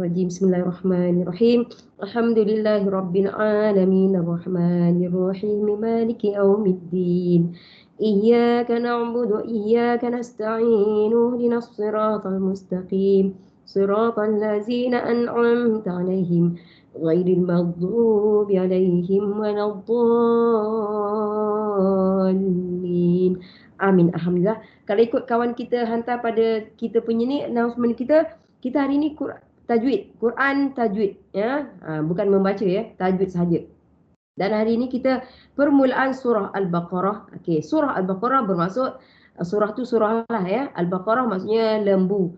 rajim. Bismillahirrahmanirrahim. Alhamdulillahirabbil alamin arrahmanir rahim maliki yaumiddin. Iyyaka na'budu wa iyyaka nasta'in. Ihdinas siratal mustaqim. Siratal ladzina an'amta 'alaihim ghairil maghdubi 'alaihim waladdallin. Amin. Alhamdulillah. Kalau ikut kawan kita hantar pada kita punya ni announcement kita hari ni Quran tajwid ya. Bukan membaca ya, tajwid saja. Dan hari ini kita permulaan surah Al-Baqarah. Okey, surah Al-Baqarah bermaksud surah tu surah lah ya. Al-Baqarah maksudnya lembu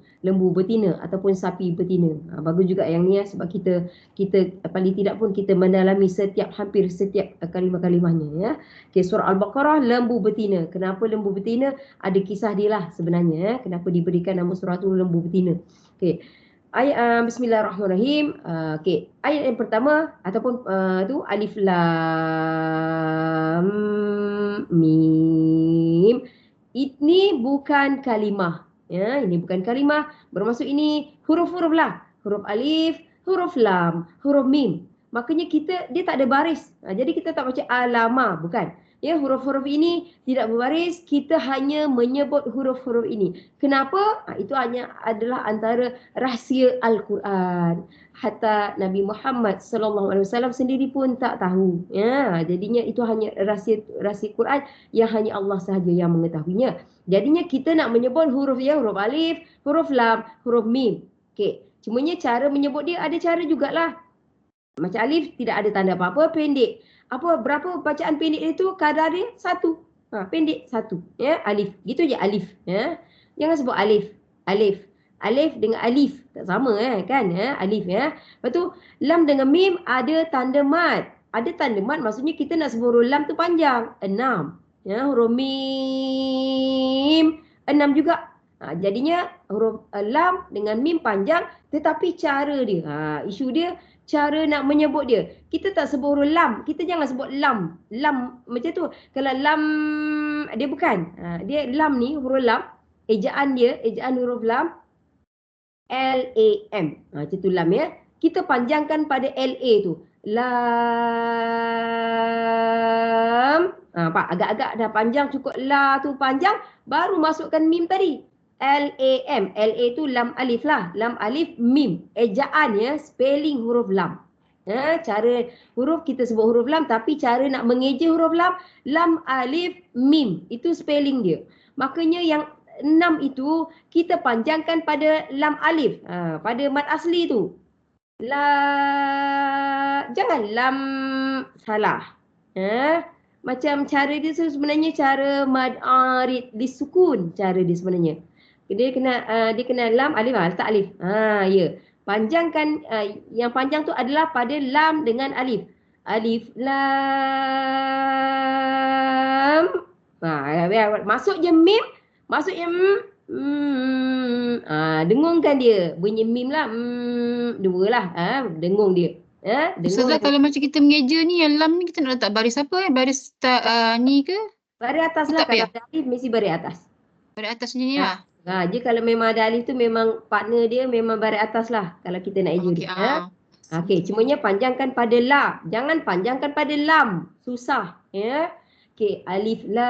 betina ataupun sapi betina. Bagus juga yang ni ya, sebab kita paling tidak pun kita mendalami hampir setiap kalimah-kalimahnya ya. Okey, surah Al-Baqarah lembu betina. Kenapa lembu betina? Ada kisah dia lah sebenarnya ya. Kenapa diberikan nama surah tu lembu betina. Okey. Ayat bismillahirrahmanirrahim. Okey, ayat yang pertama ataupun tu alif lam mim. Ini bukan kalimah ya, ini bukan kalimah. Bermaksud ini huruf-huruf lah. Huruf alif, huruf lam, huruf mim. Makanya dia tak ada baris. Jadi kita tak baca alama, bukan. Ya, huruf-huruf ini tidak berbaris, kita hanya menyebut huruf-huruf ini. Kenapa? Itu hanya adalah antara rahsia Al-Quran. Hatta Nabi Muhammad SAW sendiri pun tak tahu. Ya, jadinya itu hanya rahsia Quran yang hanya Allah sahaja yang mengetahuinya. Jadinya kita nak menyebut huruf huruf alif, huruf lam, huruf mim. Okey, cumanya cara menyebut dia ada cara jugalah. Macam alif tidak ada tanda apa-apa, pendek. Berapa bacaan pendek itu? Kadar dia 1. Pendek 1 ya, alif. Gitu je alif ya. Jangan sebut alif. Alif dengan alif tak sama kan ya, alif ya. Lepas tu lam dengan mim ada tanda mat. Ada tanda mat maksudnya kita nak sebut huruf lam tu panjang, 6. Ya, huruf mim 6 juga. Jadinya huruf lam dengan mim panjang, tetapi cara dia, isu dia cara nak menyebut dia. Kita tak sebut huruf lam, kita jangan sebut lam. Lam macam tu. Kalau lam dia bukan. Dia lam ni huruf lam, ejaan huruf lam L-A-M. Macam tu lam ya. Kita panjangkan pada L-A tu. Lam. Pak, agak-agak dah panjang, cukup la tu panjang, baru masukkan mim tadi. L-A-M. L-A tu lam alif lah. Lam alif mim. Ejaan ya, spelling huruf lam. Cara huruf kita sebut huruf lam, tapi cara nak mengeja huruf lam, lam alif mim. Itu spelling dia. Makanya yang 6 itu kita panjangkan pada lam alif. Pada mad asli tu. Jangan lam salah. Macam cara dia sebenarnya cara mad arid disukun cara dia sebenarnya. Dia kena lam alif, letak alif. Ya. Panjangkan yang panjang tu adalah pada lam dengan alif. Alif lam. Masuk je mim, masuk je dengungkan dia. Bunyi mim lah. Dua lah. Dengung dia. Ustazah, kalau macam kita mengeja ni, yang lam ni kita nak letak baris apa? Baris ni ke? Baris atas lah. Kalau ada alif mesti baris atas. Baris atas ni lah. Dia kalau memang ada alif tu memang partner dia memang baris atas lah. Kalau kita nak eja dia. Okey, cumanya panjangkan pada la. Jangan panjangkan pada lam. Susah. Ya. Okey, alif lam.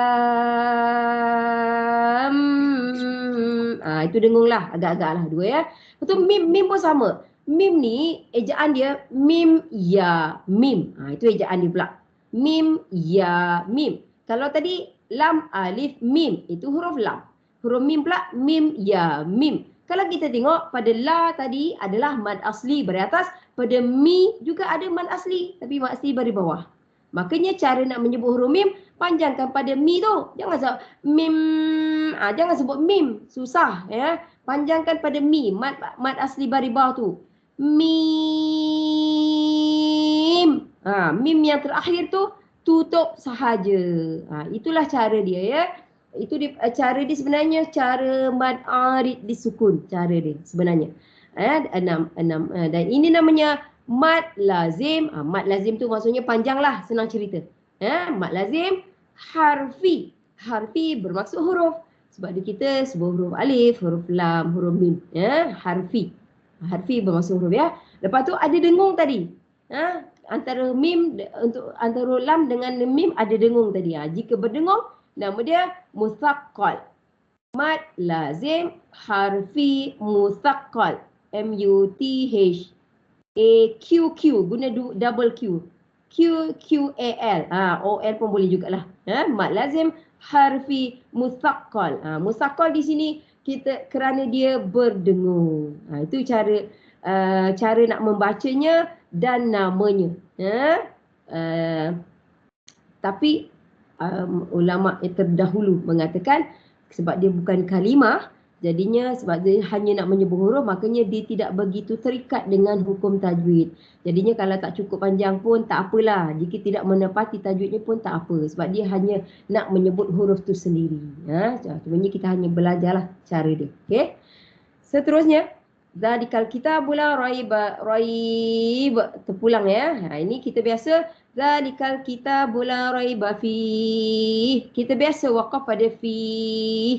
Itu dengung lah. Agak-agak lah dua ya. Lepas tu mim pun sama. Mim ni ejaan dia mim ya mim. Itu ejaan dia pula. Mim ya mim. Kalau tadi lam alif mim itu huruf lam. Huruf mim pula mim ya mim. Kalau kita tengok pada la tadi adalah mad asli baris atas, pada mi juga ada mad asli tapi mad asli baris bawah. Makanya cara nak menyebut huruf mim, panjangkan pada mi tu. Jangan sebut mim. Jangan sebut mim, susah ya. Panjangkan pada mi, mad asli baris bawah tu. Mim. Mim yang terakhir tu tutup sahaja. Itulah cara dia ya. Itu cara dia sebenarnya, cara mad arid disukun cara dia sebenarnya. 6. Dan ini namanya mad lazim. Mad lazim tu maksudnya panjang lah, senang cerita. Mad lazim harfi. Harfi bermaksud huruf. Sebab dia kita sebut huruf alif, huruf lam, huruf mim. Harfi. harfi bermaksud huruf ya. Lepas tu ada dengung tadi. Antara mim antara lam dengan mim ada dengung tadi. Jika berdengung nama dia musaqqal. Mad lazim harfi musaqqal. MUTH AQQ, guna double Q. QQAL. OL pun boleh jugalah. Mad lazim harfi musaqqal. Musaqqal di sini kita kerana dia berdengung. Itu cara nak membacanya dan namanya. Tapi ulama terdahulu mengatakan sebab dia bukan kalimah, jadinya sebab dia hanya nak menyebut huruf, makanya dia tidak begitu terikat dengan hukum tajwid. Jadinya kalau tak cukup panjang pun tak apalah. Jika tidak menepati tajwidnya pun tak apa. Sebab dia hanya nak menyebut huruf tu sendiri. Cumanya kita hanya belajarlah cara dia. Okey. Seterusnya, zalikal kitabul la raib. Terpulang ya. Ini kita biasa zalikal kitabul la raiba fi. Kita biasa waqaf pada fi,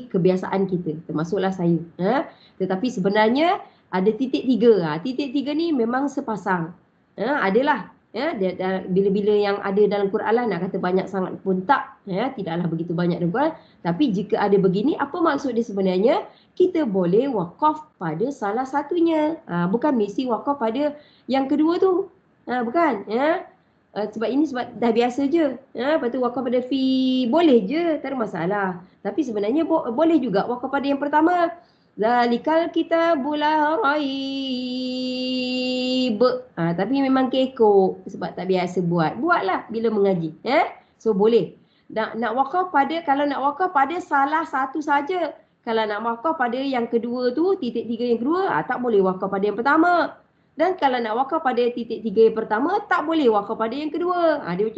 kebiasaan kita, termasuklah saya. Tetapi sebenarnya ada titik tiga. Titik tiga ni memang sepasang. Adalah bila-bila yang ada dalam Quran lah, nak kata banyak sangat pun tak, tidaklah begitu banyak dalam Quran. Tapi jika ada begini, apa maksud dia sebenarnya? Kita boleh waqaf pada salah satunya. Bukan mesti waqaf pada yang kedua tu. Bukan. Sebab ini sebab dah biasa je. Lepas tu waqaf pada fi, boleh je, tak ada masalah. Tapi sebenarnya boleh juga waqaf pada yang pertama. Zalikal kitabul la raib. Tapi memang kekok sebab tak biasa buat. Buatlah bila mengaji. So boleh. Nak waqaf pada, kalau nak waqaf pada salah satu saja. Kalau nak waqaf pada yang kedua tu, titik tiga yang kedua, tak boleh waqaf pada yang pertama. Dan kalau nak wakaf pada titik tiga yang pertama, tak boleh wakaf pada yang kedua. Dia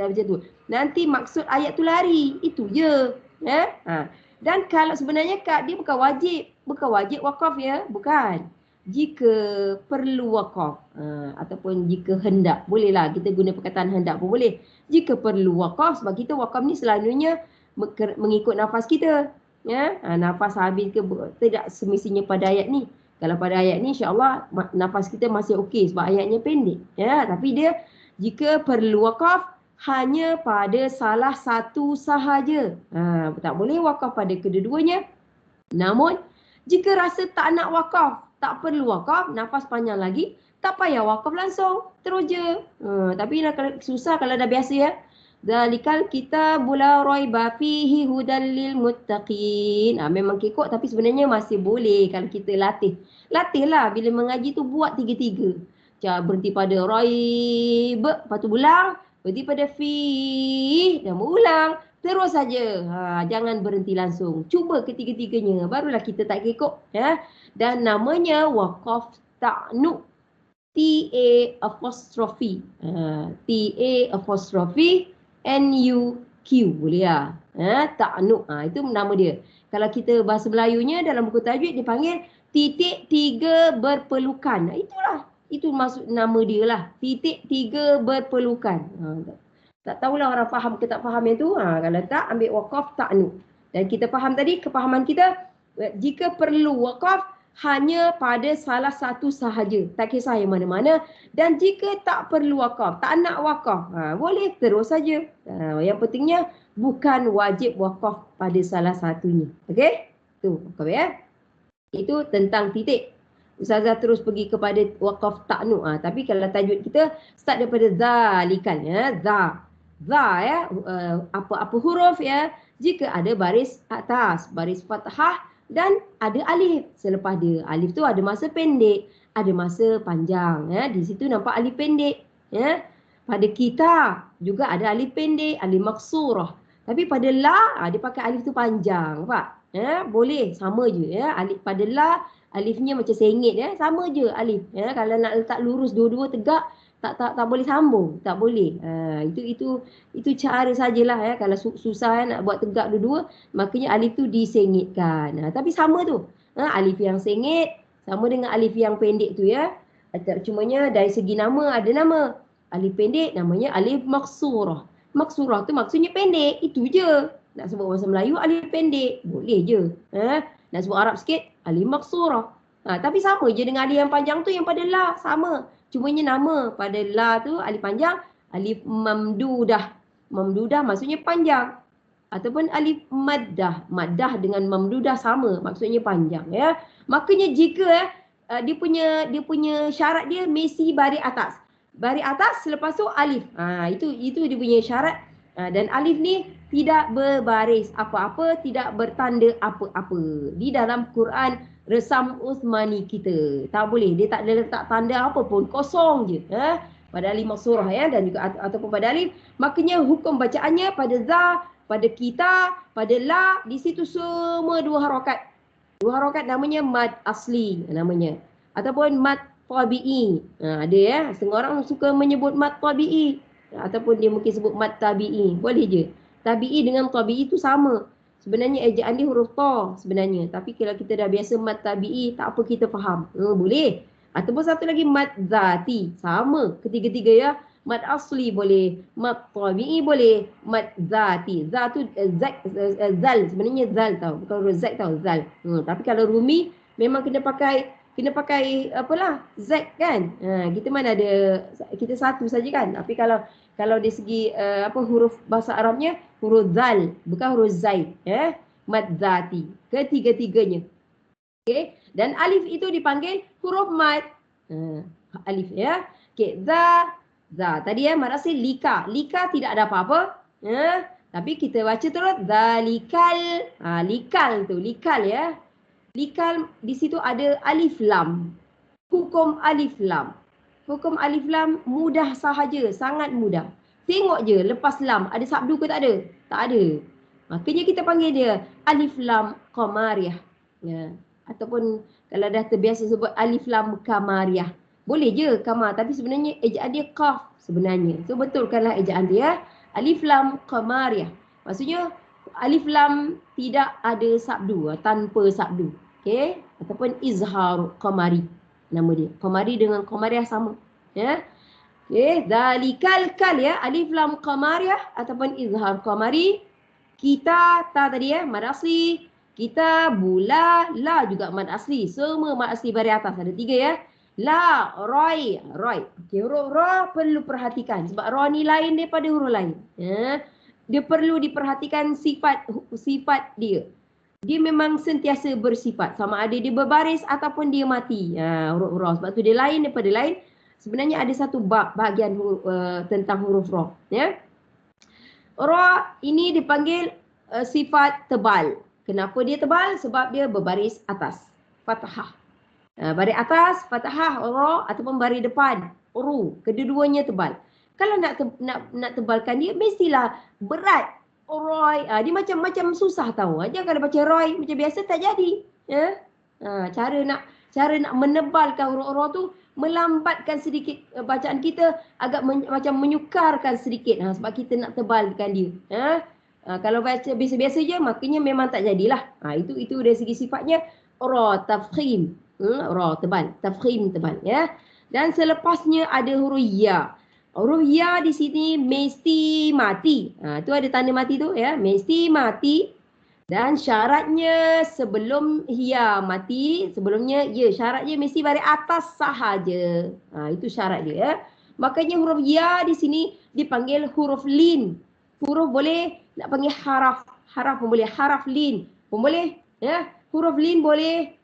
macam tu. Nanti maksud ayat tu lari. Itu je. Dan kalau sebenarnya dia bukan wajib wakaf ya. Bukan. Jika perlu wakaf. Ataupun jika hendak. Bolehlah kita guna perkataan hendak pun boleh. Jika perlu wakaf. Sebab kita wakaf ni selalunya mengikut nafas kita. Nafas habis ke tidak semestinya pada ayat ni. Kalau pada ayat ni insya-Allah nafas kita masih okey sebab ayatnya pendek. Tapi dia jika perlu wakaf hanya pada salah satu sahaja. Tak boleh wakaf pada kedua-duanya. Namun jika rasa tak nak wakaf, tak perlu wakaf, nafas panjang lagi, tak payah wakaf langsung, terus je. Tapi susah kalau dah biasa ya. Zalikal kitabul la raiba fihi hudal lil muttaqin. Memang kekok tapi sebenarnya masih boleh kalau kita latih. Latihlah bila mengaji tu buat tiga-tiga. Berhenti pada raib, lepas tu ulang, berhenti pada fi, dan ulang. Terus saja. Jangan berhenti langsung. Cuba ketiga-tiganya, barulah kita tak kekok. Dan namanya waqaf ta'nu. T-A-apostrophe. T-A-apostrophe NUQ, boleh lah. Ta'nu, itu nama dia. Kalau kita bahasa Melayunya dalam buku tajwid dipanggil titik tiga berpelukan. Itu maksud nama dia lah. Titik tiga berpelukan. Tak tahulah orang faham ke tak faham yang tu. Kalau tak, ambil waqaf ta'nu. Dan kita faham tadi, kepahaman kita, jika perlu waqaf hanya pada salah satu sahaja. Tak kisah yang mana-mana. Dan jika tak perlu wakaf, tak nak wakaf, boleh terus saja. Yang pentingnya bukan wajib wakaf pada salah satunya. Okey? Tu, wakaf ya. Itu tentang titik. Ustazah terus pergi kepada wakaf ta'nu. Tapi kalau tajwid kita start daripada zalikal ya. Za ya. Apa-apa huruf ya. Jika ada baris atas, baris fathah, dan ada alif. Selepas dia alif tu ada masa pendek, ada masa panjang. Di situ nampak alif pendek. Pada kita juga ada alif pendek, alif maksurah. Tapi pada la dia pakai alif tu panjang, nampak? Boleh sama je alif pada la, alifnya macam sengit sama je alif. Kalau nak letak lurus dua-dua tegak, tak boleh sambung, tak boleh. Itu cara sajalah kalau susah nak buat tegak dua-dua, makanya alif tu disengitkan. Tapi sama tu. Alif yang sengit sama dengan alif yang pendek tu ya. Cumanya dari segi nama ada nama. Alif pendek namanya alif maksurah. Maksurah tu maksudnya pendek, itu je. Nak sebut bahasa Melayu alif pendek, boleh je. Nak sebut Arab sikit alif maksurah. Tapi sama je dengan alif yang panjang tu yang pada la, sama. Cumanya nama pada la tu alif panjang, alif mamdudah. Mamdudah maksudnya panjang. Ataupun alif maddah. Maddah dengan mamdudah sama, maksudnya panjang ya. Makanya jika dia punya syarat dia mesti baris atas. Baris atas selepas tu alif. Itu dia punya syarat. Dan alif ni tidak berbaris apa-apa, tidak bertanda apa-apa. Di dalam Quran Resam Uthmani kita. Tak boleh, dia tak ada letak tanda apa pun, kosong je. Pada alif maksurah ya, dan juga ataupun pada alif. Makanya hukum bacaannya pada za, pada kita, pada la, di situ semua 2 harakat. 2 harakat namanya mad asli namanya. Ataupun mad tabi'i. Ada ya, setengah orang suka menyebut mad tabi'i. Ataupun dia mungkin sebut mad tabi'i. Boleh je. Tabi'i dengan tabi'i itu sama. Sebenarnya ejaan dia huruf ta sebenarnya. Tapi kalau kita dah biasa mad tabi'i, tak apa kita faham. Boleh. Ataupun satu lagi mad zati. Sama ketiga-tiga ya. Mad asli boleh, mad tabi'i boleh, mad zati. Za tu zal, sebenarnya zal tau, bukan huruf z tau, zal. Tapi kalau rumi memang kena pakai apalah, z kan. Kita mana ada, kita satu saja kan. Tapi kalau dari segi huruf bahasa Arabnya huruf zal, bukan huruf zai, mad zati. Ketiga-tiganya. Okey, dan alif itu dipanggil huruf mad. Alif ya. Okey, za tadi mad asli lika. Lika tidak ada apa-apa. Tapi kita baca terus zalikal. Likal tu, likal ya. Likal di situ ada alif lam. Hukum alif lam. Hukum alif lam mudah sahaja, sangat mudah. Tengok je lepas lam ada sabdu ke tak ada? Tak ada. Makanya kita panggil dia alif lam qamariyah. Ya. Ataupun kalau dah terbiasa sebut alif lam qamariyah. Boleh je kamar, tapi sebenarnya ejaan dia qaf sebenarnya. So betulkanlah ejaan dia alif lam qamariyah. Maksudnya alif lam tidak ada sabdu, tanpa sabdu. Okey, ataupun izhar qamari nama dia. Qamari dengan qamariyah sama, ya. Okey, zalikal kal ya, alif lam qamariyah ataupun izhar qamari. Kita ta tadi mad asli. Kita bula, la juga mad asli. Semua mad asli baris atas ada 3 ya. La, roi. Okey, huruf ra perlu perhatikan sebab ra ni lain daripada huruf lain. Dia perlu diperhatikan sifat dia. Dia memang sentiasa bersifat, sama ada dia berbaris ataupun dia mati. Huruf ra, sebab tu dia lain daripada lain. Sebenarnya ada satu bab bahagian tentang huruf ra, ya. Ra ini dipanggil sifat tebal. Kenapa dia tebal? Sebab dia berbaris atas, fathah. Baris atas, fathah, ra ataupun baris depan, ru. Kedua-duanya tebal. Kalau nak tebalkan dia mestilah berat. Roi, dia macam susah tahu. Aja kalau baca roi macam biasa tak jadi. Ya. Cara nak menebalkan huruf ra tu melambatkan sedikit bacaan kita, agak macam menyukarkan sedikit. Sebab kita nak tebalkan dia. Kalau baca biasa-biasa je maknanya memang tak jadilah. Itu dari segi sifatnya ra tafkhim. Ra tebal, tafkhim tebal ya. Dan selepasnya ada huruf ya. Huruf ya di sini mesti mati. Tu ada tanda mati tu ya, mesti mati. Dan syaratnya sebelum ya mati, sebelumnya ya, syaratnya mesti baris atas sahaja. Itu syarat dia ya. Makanya huruf ya di sini dipanggil huruf lin. Huruf boleh nak panggil haraf, haraf pun boleh, haraf lin pun boleh ya. Huruf lin boleh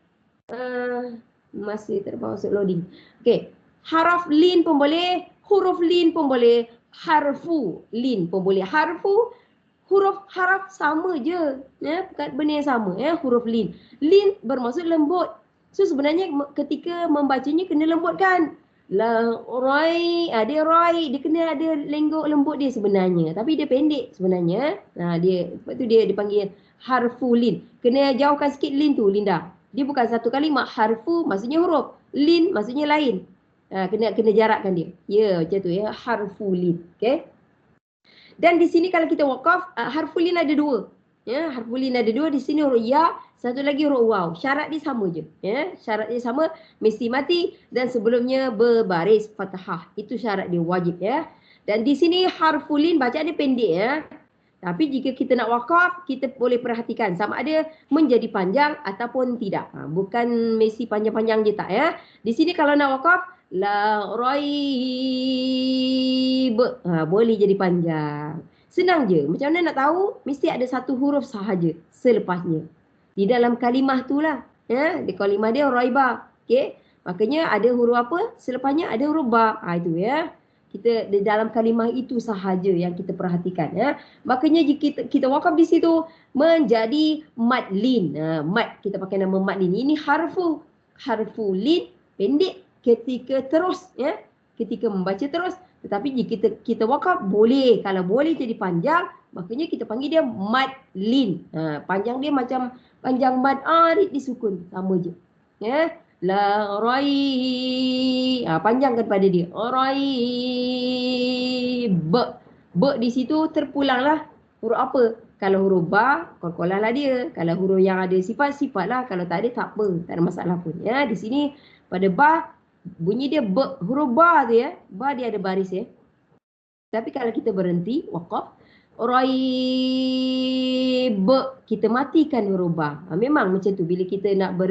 masih termasuk loading. Okey, haraf lin pun boleh, huruf lin pun boleh, harfu lin pun boleh. Harfu huruf haraf sama je ya, benda yang sama ya, huruf lin. Lin bermaksud lembut. So sebenarnya ketika membacanya kena lembutkan. La roi, dia roi, dia kena ada lenggok lembut dia sebenarnya, tapi dia pendek sebenarnya. Dia sebab tu dia dipanggil harfu lin. Kena jauhkan sikit lin tu, Linda. Dia bukan satu kalimah. Harfu maksudnya huruf, lin maksudnya lain. Kena jarakkan dia. Ya, macam tu ya, harfu lin. Okey. Dan di sini kalau kita wakaf, harfu lin ada 2. Ya, harfu lin ada 2. Di sini huruf ya, satu lagi huruf waw. Syarat dia sama je. Ya, syarat dia sama, mesti mati dan sebelumnya berbaris fathah. Itu syarat dia wajib ya. Dan di sini harfu lin bacaan dia pendek ya. Tapi jika kita nak wakaf, kita boleh perhatikan sama ada menjadi panjang ataupun tidak. Bukan mesti panjang-panjang je tak ya. Di sini kalau nak wakaf, la raib. Boleh jadi panjang. Senang je. Macam mana nak tahu? Mesti ada satu huruf sahaja selepasnya. Di dalam kalimah tu lah. Ya, di kalimah dia raibah. Okey. Makanya ada huruf apa? Selepasnya ada huruf ba. Itu ya. Kita di dalam kalimah itu sahaja yang kita perhatikan ya. Makanya jika kita wakaf di situ menjadi mad lin. Mad kita pakai nama mad lin. Ini harfu lin pendek ketika terus ya. Ketika membaca terus. Tetapi jika kita wakaf boleh, kalau boleh jadi panjang, makanya kita panggil dia mad lin. Panjang dia macam panjang mad arid disukun, sama je. Ya. La raib. Panjangkan pada dia. Raib. Be di situ terpulanglah huruf apa? Kalau huruf ba, qalqalah lah dia. Kalau huruf yang ada sifat, sifatlah. Kalau tak ada, tak apa. Tak ada masalah pun. Ya, di sini pada ba, bunyi dia be. Huruf ba tu ya. Ba dia ada baris ya. Tapi kalau kita berhenti, waqaf, raib, kita matikan huruf ba. Memang macam tu. Bila kita nak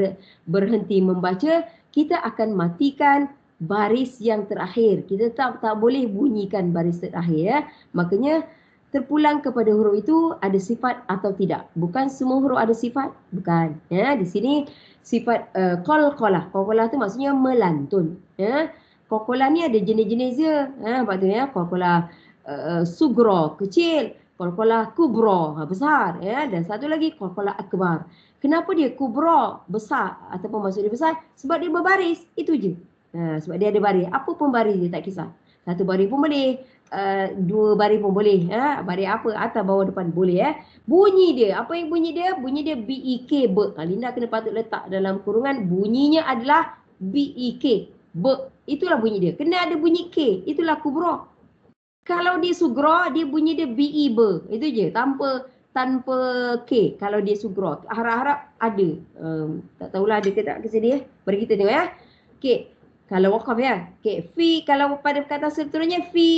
berhenti membaca, kita akan matikan baris yang terakhir. Kita tak boleh bunyikan baris terakhir ya. Makanya terpulang kepada huruf itu ada sifat atau tidak. Bukan semua huruf ada sifat. Bukan. Ya, di sini sifat qalqalah. Qalqalah tu maksudnya melantun. Ya. Qalqalah ni ada jenis-jenis dia. Lepas tu ya, qalqalah sugra, kecil. Qalqalah kubra, besar. Ya. Dan satu lagi qalqalah akbar. Kenapa dia kubra, besar ataupun maksud dia besar? Sebab dia berbaris. Itu je. Sebab dia ada baris. Apa pun baris dia, tak kisah. Satu baris pun boleh. Dua baris pun boleh. Baris apa? Atas, bawah, depan boleh ya. Bunyi dia. Apa yang bunyi dia? Bunyi dia B-E-K. Linda kena patut letak dalam kurungan. Bunyinya adalah B-E-K. Itulah bunyi dia. Kena ada bunyi K. Itulah kubra. Kalau dia sugra, dia bunyi dia B-E. Itu je. Tanpa K. Kalau dia sugra. Harap-harap ada. Tak tahulah ada ke tak ke sini ya. Bagi kita tengok ya. Okey. Kalau wakaf ya. Okey. Fi. Kalau pada perkataan seterusnya. Fi.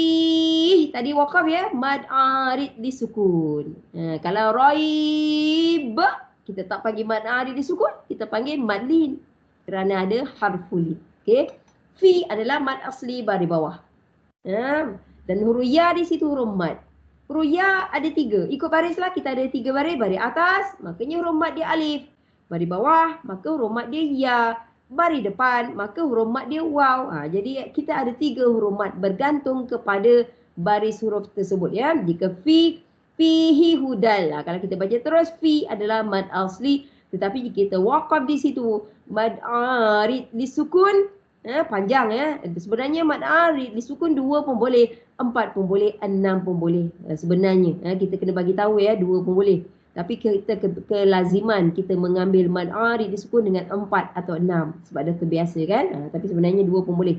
Tadi wakaf ya. Mad arid disukun. Kalau raib. Kita tak panggil mad arid disukun. Kita panggil mad lin. Kerana ada harful lin. Okey. Fi adalah mad asli baris bawah. Dan huruf ya di situ huruf mad. Huruf ya ada 3. Ikut baris lah. Kita ada 3 baris. Baris atas. Makanya huruf mad dia alif. Baris bawah. Maka huruf mad dia ya. Baris depan. Maka huruf mad dia waw. Jadi kita ada 3 huruf mad. Bergantung kepada baris huruf tersebut. Ya. Jika fi. Fihi hudal. Kalau kita baca terus. Fi adalah mad asli. Tetapi jika kita wakaf di situ. Mad arid disukun. Panjang ya. Sebenarnya mad arid disukun 2 pun boleh, 4 pun boleh, 6 pun boleh. Sebenarnya kita kena bagi tahu ya, 2 pun boleh. Tapi kita kelaziman kita mengambil mad arid disukun dengan 4 atau 6 sebab dah terbiasa kan. Tapi sebenarnya 2 pun boleh.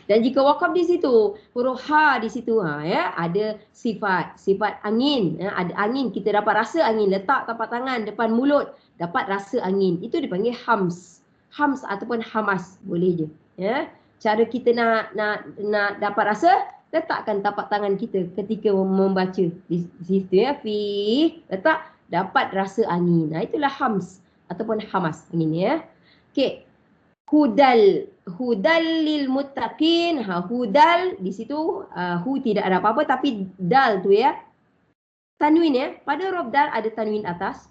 Dan jika wakaf di situ, huruf ha di situ ya, ada sifat angin. Ada angin, kita dapat rasa angin, letak tapak tangan depan mulut, dapat rasa angin. Itu dipanggil hams. Hams ataupun hamas, boleh je ya. Cara kita nak dapat rasa, letakkan tapak tangan kita ketika membaca di situ ya. Fi, letak, dapat rasa angin. Itulah hams ataupun hamas angin ya. Okey. Hudal lil muttaqin. Hudal di situ hu tidak ada apa-apa tapi dal tu ya. Tanwin ya. Pada huruf dal ada tanwin atas.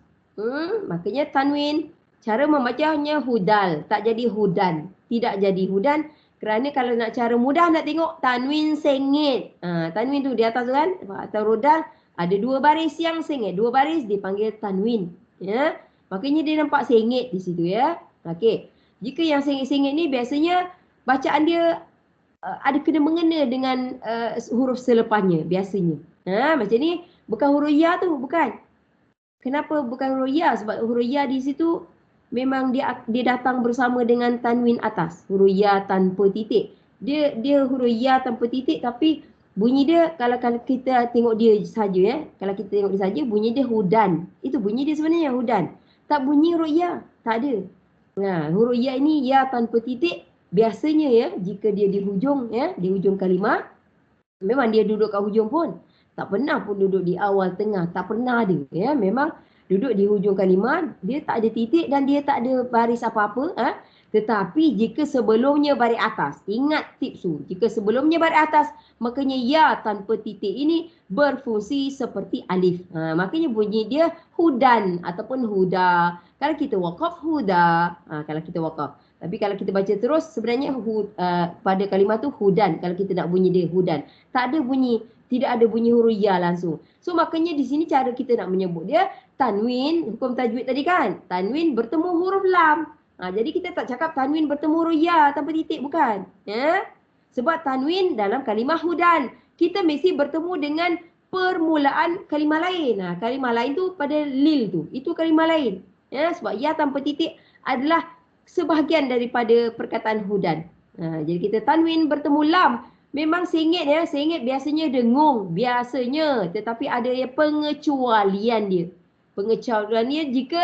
Makanya tanwin, cara membacanya hudal, tak jadi hudan. Tidak jadi hudan kerana kalau nak cara mudah nak tengok tanwin sengit. Tanwin tu di atas tu kan, atau hudal ada 2 baris yang sengit. 2 baris dipanggil tanwin. Ya. Makanya dia nampak sengit di situ ya. Okey. Jika yang sengit-sengit ni biasanya bacaan dia ada kena mengena dengan huruf selepasnya biasanya. Macam ni bukan huruf ya tu, bukan. Kenapa bukan huruf ya? Sebab huruf ya di situ memang dia datang bersama dengan tanwin atas. Huruf ya tanpa titik. Dia huruf ya tanpa titik tapi bunyi dia kalau kita tengok dia saja ya. Kalau kita tengok dia saja bunyi dia hudan. Itu bunyi dia sebenarnya hudan. Tak bunyi huruf ya. Tak ada. Huruf ya ini ya tanpa titik. Biasanya ya jika dia di hujung ya, di hujung kalimah memang dia duduk kat hujung pun. Tak pernah pun duduk di awal, tengah. Tak pernah ada. Ya, memang duduk di hujung kalimah. Dia tak ada titik dan dia tak ada baris apa-apa. Tetapi jika sebelumnya baris atas. Ingat tips tu. Jika sebelumnya baris atas, makanya ya tanpa titik ini berfungsi seperti alif. Makanya bunyi dia hudan ataupun huda. Kalau kita wakaf, huda. Kalau kita wakaf. Tapi kalau kita baca terus, sebenarnya pada kalimah tu hudan. Kalau kita nak bunyi dia hudan. Tak ada bunyi, tidak ada bunyi huruf ya langsung. So makanya di sini cara kita nak menyebut dia tanwin, hukum tajwid tadi kan. Tanwin bertemu huruf lam. Jadi kita tak cakap tanwin bertemu huruf ya tanpa titik, bukan. Ya? Sebab tanwin dalam kalimah hudan, kita mesti bertemu dengan permulaan kalimah lain. Kalimah lain tu pada lil tu. Itu kalimah lain. Ya? Sebab ya tanpa titik adalah sebahagian daripada perkataan hudan. Jadi kita tanwin bertemu lam. Memang sengit ya, sengit biasanya dengung, biasanya. Tetapi ada pengecualian dia. Pengecualian dia jika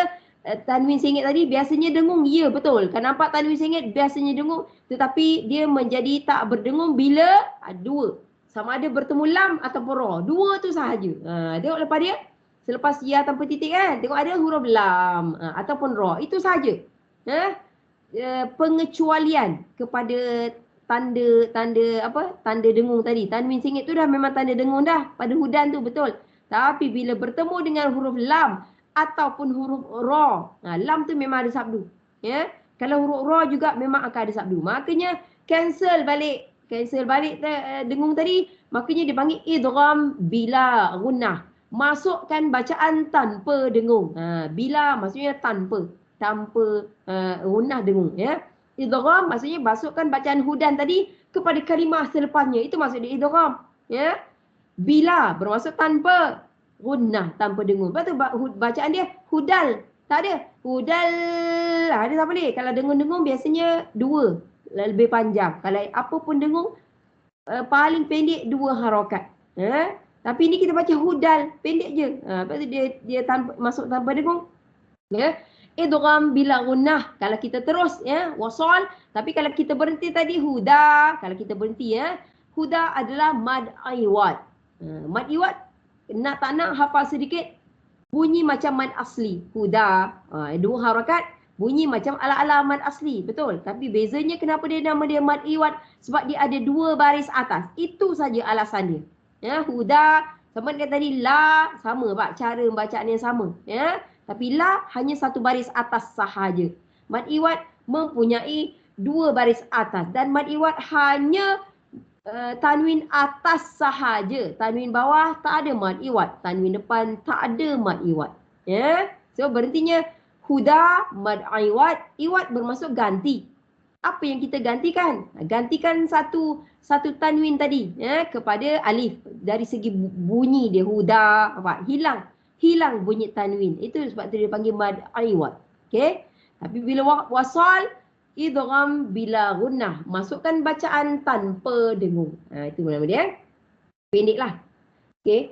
tanwin sengit tadi biasanya dengung, ya betul. Kan nampak tanwin sengit biasanya dengung, tetapi dia menjadi tak berdengung bila dua. Sama ada bertemu lam ataupun ra. Dua tu sahaja. Tengok lepas dia, selepas ya tanpa titik kan, tengok ada huruf lam ataupun ra. Itu sahaja. Pengecualian kepada tanda dengung tadi. Tanwin sengit tu dah memang tanda dengung dah pada hudan tu, betul. Tapi bila bertemu dengan huruf lam ataupun huruf ra, lam tu memang ada sabdu. Ya. Kalau huruf ra juga memang akan ada sabdu. Makanya cancel balik dengung tadi, makanya dipanggil idgham bila gunnah. Masukkan bacaan tanpa dengung. Bila maksudnya tanpa gunnah dengung, ya. Idgham maksudnya masukkan bacaan hudan tadi kepada kalimah selepasnya. Itu maksud dia idgham. Ya. Bila bermaksud tanpa gunnah, tanpa dengung. Lepas tu bacaan dia hudal. Tak ada. Hudal. Dia tak boleh. Kalau dengung-dengung biasanya dua. Lebih panjang. Kalau apa pun dengung, paling pendek dua harakat. Tapi ni kita baca hudal. Pendek je. Lepas tu dia masuk tanpa dengung. Ya. Idgham bila gunnah. Kalau kita terus ya, wasal. Tapi kalau kita berhenti tadi huda. Kalau kita berhenti ya, huda adalah mad iwad. Mad iwad, nak tak nak hafal sedikit, bunyi macam mad asli. Huda, dua harakat, bunyi macam ala-ala mad asli. Betul. Tapi bezanya kenapa dia nama dia mad iwad? Sebab dia ada dua baris atas. Itu saja alasan dia. Ya, huda sama dengan tadi la, sama pak, cara bacaan yang sama. Ya. Tapi la hanya satu baris atas sahaja. Mad iwad mempunyai dua baris atas. Dan mad iwad hanya tanwin atas sahaja. Tanwin bawah tak ada mad iwad. Tanwin depan tak ada mad iwad. Ya. So berhentinya huda mad iwad. Iwad bermaksud ganti. Apa yang kita gantikan? Gantikan satu tanwin tadi ya, kepada alif. Dari segi bunyi dia huda, hilang bunyi tanwin. Itu sebab tu dia panggil mad iwad. Okey. Tapi bila wasal, idgham bila gunnah. Masukkan bacaan tanpa dengung. Itu nama dia. Pendeklah. Okey.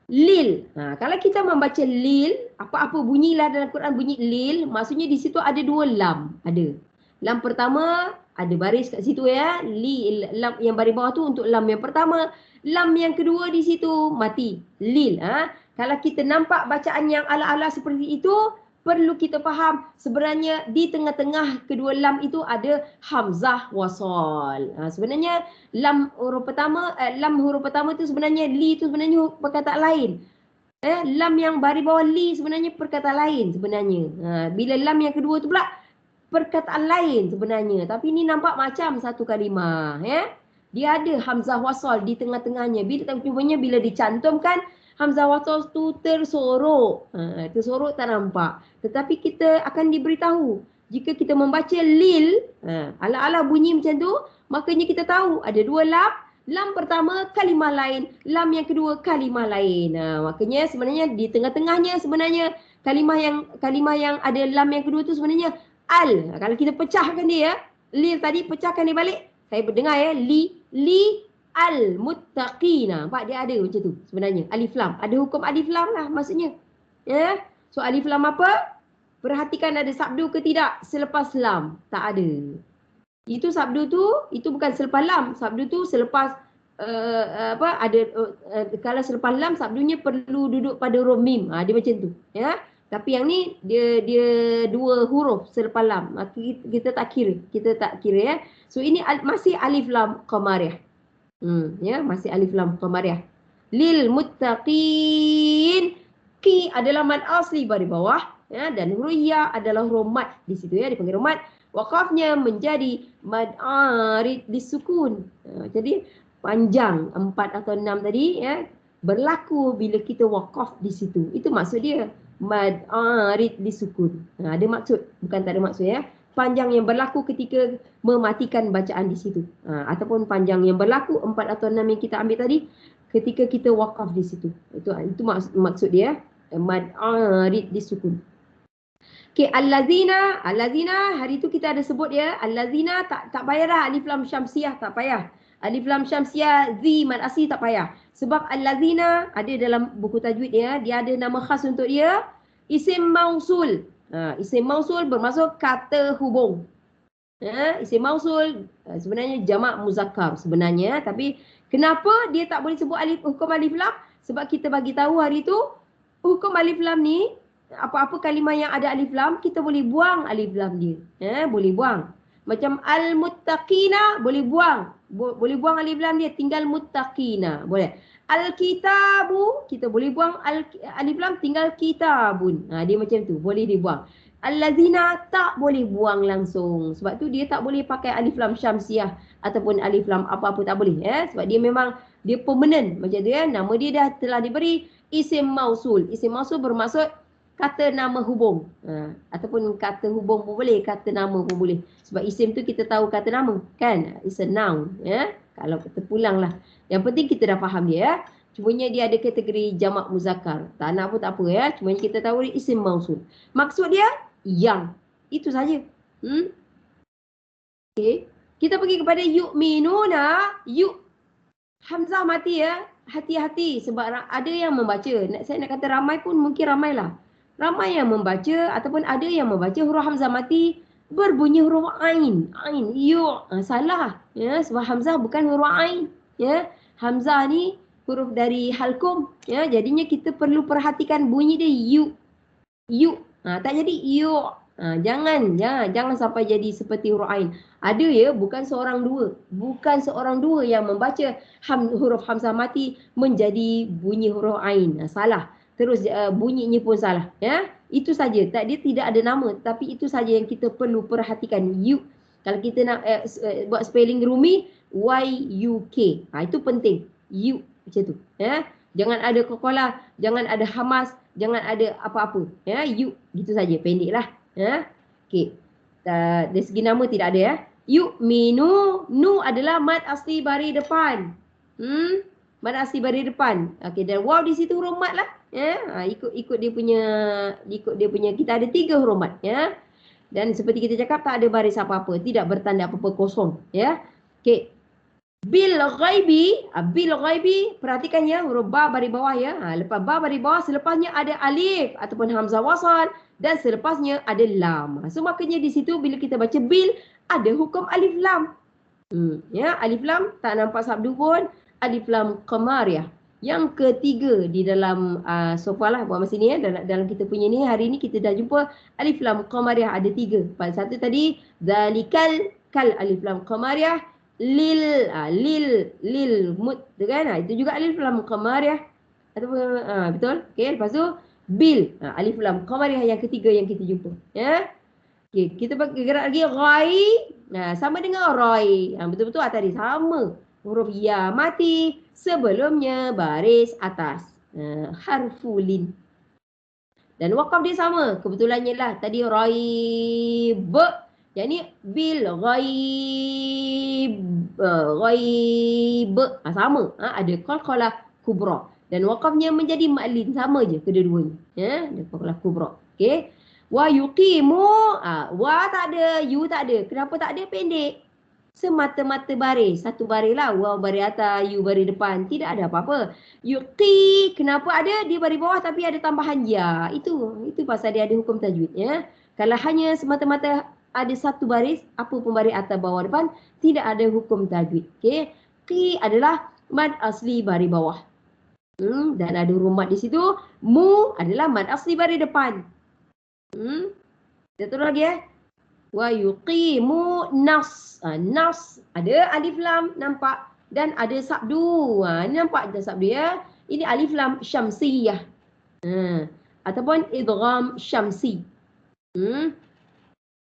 Lil. Kalau kita membaca lil, apa-apa bunyilah dalam Quran bunyi lil, maksudnya di situ ada dua lam. Ada. Lam pertama, ada baris kat situ ya. Lam yang baris bawah tu untuk lam yang pertama. Lam yang kedua di situ mati. Lil. Kalau kita nampak bacaan yang ala-ala seperti itu, perlu kita faham sebenarnya di tengah-tengah kedua lam itu ada hamzah wasal. Sebenarnya lam huruf pertama tu sebenarnya li tu sebenarnya perkataan lain. Lam yang baris bawah li sebenarnya perkataan lain sebenarnya. Bila lam yang kedua tu pula perkataan lain sebenarnya. Tapi ni nampak macam satu kalimah. Dia ada hamzah wasal di tengah-tengahnya. Bila dicantumkan, hamzah wasal tu tersorok. Tersorok tak nampak. Tetapi kita akan diberitahu. Jika kita membaca lil, ala-ala bunyi macam tu, makanya kita tahu ada dua lam. Lam pertama kalimah lain, lam yang kedua kalimah lain. Makanya sebenarnya di tengah-tengahnya sebenarnya kalimah yang ada lam yang kedua tu sebenarnya al. Kalau kita pecahkan dia, lil tadi pecahkan dia balik. Saya berdengar ya, li al-muttaqina. Nampak dia ada macam tu sebenarnya. Alif lam. Ada hukum alif lam lah maksudnya. Ya. So alif lam apa? Perhatikan ada sabdu ke tidak selepas lam. Tak ada. Itu sabdu tu, itu bukan selepas lam. Sabdu tu selepas kalau selepas lam sabdunya perlu duduk pada huruf mim. Dia macam tu, ya. Tapi yang ni dia 2 huruf selepas lam. Kita tak kira, ya. So ini masih alif lam qamariyah. Ya, masih alif lam qamariyah. Lil muttaqin. Qi adalah mad asli baris bawah, ya, dan huruf ya adalah huruf mad di situ, ya, dipanggil mad. Waqafnya menjadi mad arid disukun. Jadi panjang 4 atau 6 tadi, ya, berlaku bila kita waqaf di situ. Itu maksud dia mad arid disukun. Ada maksud, bukan tak ada maksud, ya. Panjang yang berlaku ketika mematikan bacaan di situ. Ataupun panjang yang berlaku 4 atau 6 yang kita ambil tadi ketika kita waqaf di situ. Itu maksud dia, mad arid disukun. Okey, allazina hari tu kita ada sebut, ya, allazina tak payahlah alif lam syamsiah, tak payah. Alif lam syamsiah zi mad asli tak payah. Sebab allazina ada dalam buku tajwid, ya, dia ada nama khas untuk dia, isim mausul. Isim mausul bermaksud kata hubung. Isim mausul sebenarnya jamak muzakkar sebenarnya, tapi kenapa dia tak boleh sebut hukum alif lam? Sebab kita bagi tahu hari tu hukum alif lam ni, apa-apa kalimah yang ada alif lam kita boleh buang alif lam dia. Boleh buang. Macam al-muttaqina boleh buang. Boleh buang alif lam dia, tinggal muttaqina. Boleh. Al-kitabu kita boleh buang alif lam, tinggal kitabun. Dia macam tu, boleh dibuang. Allazina tak boleh buang langsung. Sebab tu dia tak boleh pakai alif lam syamsiah ataupun alif lam apa-apa, tak boleh, sebab dia memang dia permanent macam tu, ya. Nama dia dah telah diberi isim mausul. Isim mausul bermaksud kata nama hubung. Ataupun kata hubung pun boleh, kata nama pun boleh. Sebab isim tu kita tahu kata nama, kan? It's a noun, ya. Kalau kita pulang lah. Yang penting kita dah faham dia, ya. Cumanya dia ada kategori jamak muzakkar. Tak nak pun tak apa, ya. Cumanya kita tahu dia isim mausul. Maksud dia yang. Itu saja. Okey. Kita pergi kepada yu'minuna. Hamzah mati, ya. Hati-hati sebab ada yang membaca. Saya nak kata ramai pun mungkin ramailah. Ramai yang membaca ataupun ada yang membaca huruf hamzah mati berbunyi huruf ain. Salah, ya, sebab hamzah bukan huruf ain, ya. Hamzah ni huruf dari halkum, ya. Jadinya kita perlu perhatikan bunyi dia yu. Tak jadi yu. Jangan sampai jadi seperti huruf ain. Ada, ya, bukan seorang dua yang membaca huruf hamzah mati menjadi bunyi huruf ain. Salah. Terus bunyinya pun salah, ya. Itu saja. Dia tidak ada nama, tapi itu saja yang kita perlu perhatikan. Kalau kita nak buat spelling Rumi, YUK. Itu penting. Macam tu, ya. Jangan ada kokolah, jangan ada hamas, jangan ada apa-apa, ya. Gitu saja, pendeklah, ya. Okey. Dari segi nama tidak ada, ya. Yu'minu, nu adalah mad asli baris depan. Mad asli baris depan. Okey, dan waw di situ huruf mad lah, ya. Ikut dia punya kita ada 3 huruf mad, ya. Dan seperti kita cakap tak ada baris apa-apa, tidak bertanda apa-apa, kosong, ya. Okey. Bil ghaibi, perhatikan, ya, huruf ba baris bawah, ya. Lepas ba baris bawah, selepasnya ada alif ataupun hamzah wasal dan selepasnya ada lam. So makanya di situ bila kita baca bil ada hukum alif lam. Ya, alif lam tak nampak sabdu pun, alif lam qamariyah. Yang ketiga di dalam sofalah buat masa ni, ya, dalam kita punya ni hari ni kita dah jumpa alif lam qamariyah ada 3. Satu tadi zalikal kal alif lam qamariyah, lil mut, kan? Itu juga alif lam qamariyah ataupun betul. Okey, lepas tu bil, alif lam qamariyah yang ketiga yang kita jumpa, ya. Okey, kita gerak lagi ghai. Sama dengan rai. Betul-betul tadi sama. Huruf ya mati sebelumnya baris atas. Harfulin. Dan wakaf dia sama. Kebetulannya lah tadi raib. Yang ni bil ghaib. Sama. Ada qalqalah kubra. Dan wakafnya menjadi maklin, sama je kedua-duanya. Ya, ada qalqalah kubra. Okey. Wa yuqimu, wa tak ada, yu tak ada. Kenapa tak ada? Pendek. Semata-mata baris. Satu baris lah. Waw baris atas, yu baris depan. Tidak ada apa-apa. Yuqi, kenapa ada? Dia baris bawah tapi ada tambahan ya. Itu pasal dia ada hukum tajwid, ya. Kalau hanya semata-mata ada satu baris, apa pun baris atas, bawah, depan, tidak ada hukum tajwid. Okey. Qi adalah mad asli baris bawah. Dan ada huruf mad di situ. Mu adalah mad asli baris depan. Kita terus lagi Wa yuqimu nas. Nas ada alif lam nampak dan ada sabdu. Ini nampak ada sabdu ya. Ini alif lam syamsiyah. Ataupun idgham syamsi.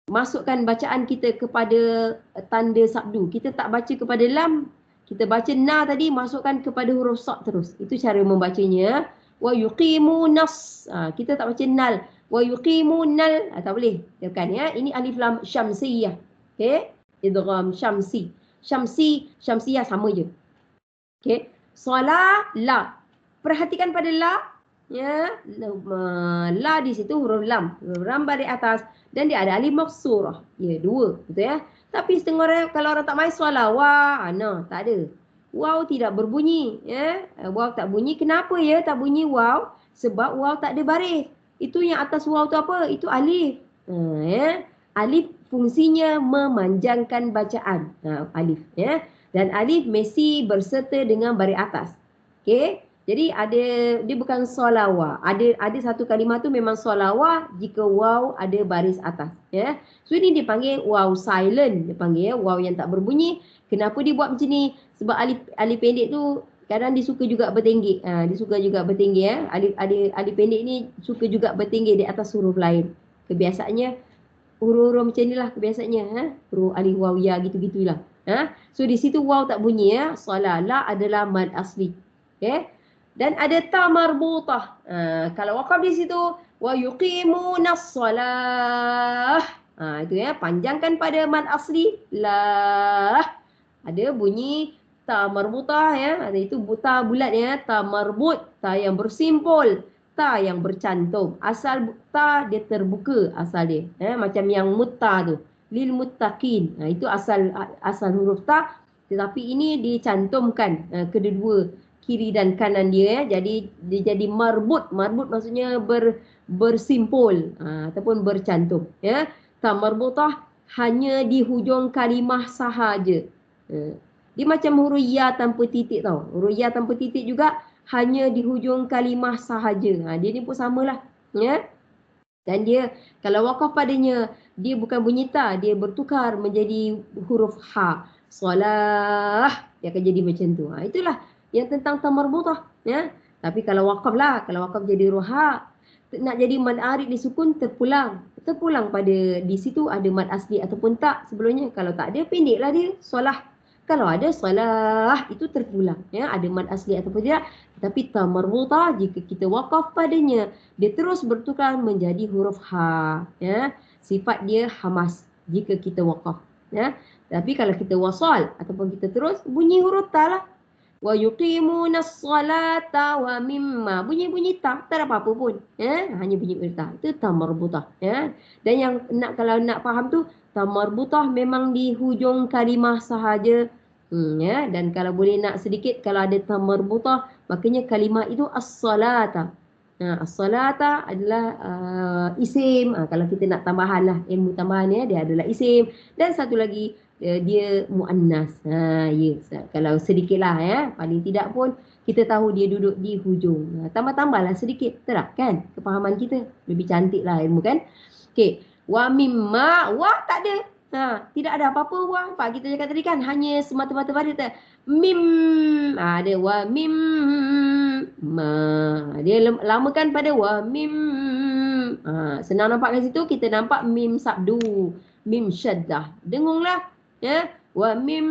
Masukkan bacaan kita kepada tanda sabdu. Kita tak baca kepada lam. Kita baca na tadi, masukkan kepada huruf sad terus. Itu cara membacanya. Wa yuqimu nas. Kita tak baca nal. Wa yuqimu nal. Tak boleh. Bukan ya. Ini alif lam syamsiyah. Okay. Idgham syamsi. Syamsiyah sama je. Okay. Salah la. Perhatikan pada la. Ya, la di situ huruf lam. Huruf lam baris atas dan dia ada alif maksurah. Ya, dua, betul ya. Tapi setengah orang kalau orang tak main soalan tak ada. Waw tidak berbunyi, ya. Waw tak bunyi. Kenapa ya tak bunyi waw? Sebab waw tak ada baris. Itu yang atas waw tu apa? Itu alif. Ya. Alif fungsinya memanjangkan bacaan. Alif, ya. Dan alif mesti berserta dengan baris atas. Okey. Jadi dia bukan solawa. Ada satu kalimah tu memang solawa jika waw ada baris atas, ya. So ini dipanggil waw silent, dia panggil waw yang tak berbunyi. Kenapa dia buat macam ni? Sebab alif pendek tu kadang dia suka juga bertenggek. Dia suka juga bertenggek, ya. Alif pendek ni suka juga bertenggek di atas huruf lain. Kebiasaannya huruf-huruf macam inilah kebiasaannya, huruf alif waw ya gitu-gitulah. So di situ waw tak bunyi, ya. Solah la adalah mad asli. Okey. Dan ada ta marbutah. Kalau waqaf di situ wa yuqimunas solah. Itu ya, panjangkan pada mad asli lah. Ada bunyi ta marbutah, ya. Itu ta bulat, ya, ta marbut, ta yang bersimpul, ta yang bercantum. Asal ta dia terbuka asal dia. Macam yang mutta tu, lil muttaqin. Itu asal huruf ta, tetapi ini dicantumkan kedua-dua kiri dan kanan dia, ya. Jadi dia jadi marbut. Marbut maksudnya bersimpul ataupun bercantum, ya. Ta marbutah hanya di hujung kalimah sahaja. Dia macam huruf ya tanpa titik tau. Huruf ya tanpa titik juga hanya di hujung kalimah sahaja. Dia ni pun samalah, ya. Dan dia kalau waqaf padanya dia bukan bunyi ta, dia bertukar menjadi huruf ha. Solah dia akan jadi macam tu. Itulah yang tentang ta marbutah, ya. Tapi kalau waqaf lah, kalau waqaf jadi huruf ha, nak jadi mad arid disukun terpulang pada di situ ada mad asli ataupun tak sebelumnya. Kalau tak ada, pendeklah dia solah. Kalau ada solah itu terpulang, ya, ada mad asli ataupun tidak. Tapi ta marbutah jika kita waqaf padanya, dia terus bertukar menjadi huruf ha, ya. Sifat dia hamas jika kita waqaf, ya. Tapi kalau kita wasal ataupun kita terus, bunyi huruf ta lah. Wa yuqimunas salata wa mimma. Bunyi-bunyi ta, tak ada apa-apa pun, ya. Hanya bunyi ta. Itu ta marbutah, ya. Dan yang kalau nak faham tu, ta marbutah memang di hujung kalimah sahaja. Ya. Dan kalau boleh nak sedikit, kalau ada ta marbutah, makanya kalimah itu as-salata. As-salata adalah isim. Kalau kita nak tambahan lah, ilmu tambahan, ya, dia adalah isim. Dan satu lagi, dia muannas. Ya, kalau sedikit lah, ya, paling tidak pun kita tahu dia duduk di hujung. Tambah-tambahlah sedikit, tak kan? Kefahaman kita lebih cantik lah ilmu, kan? Okey, wa mimma, wa tak ada. Tidak ada apa-apa wa. Pak kita cakap tadi kan hanya semata-mata baris. Mim, ada wa mim ma. Dia lamakan pada wa mim. Senang nampak kat situ, kita nampak mim sabdu, mim syaddah. Dengunglah, ya. Wa mim,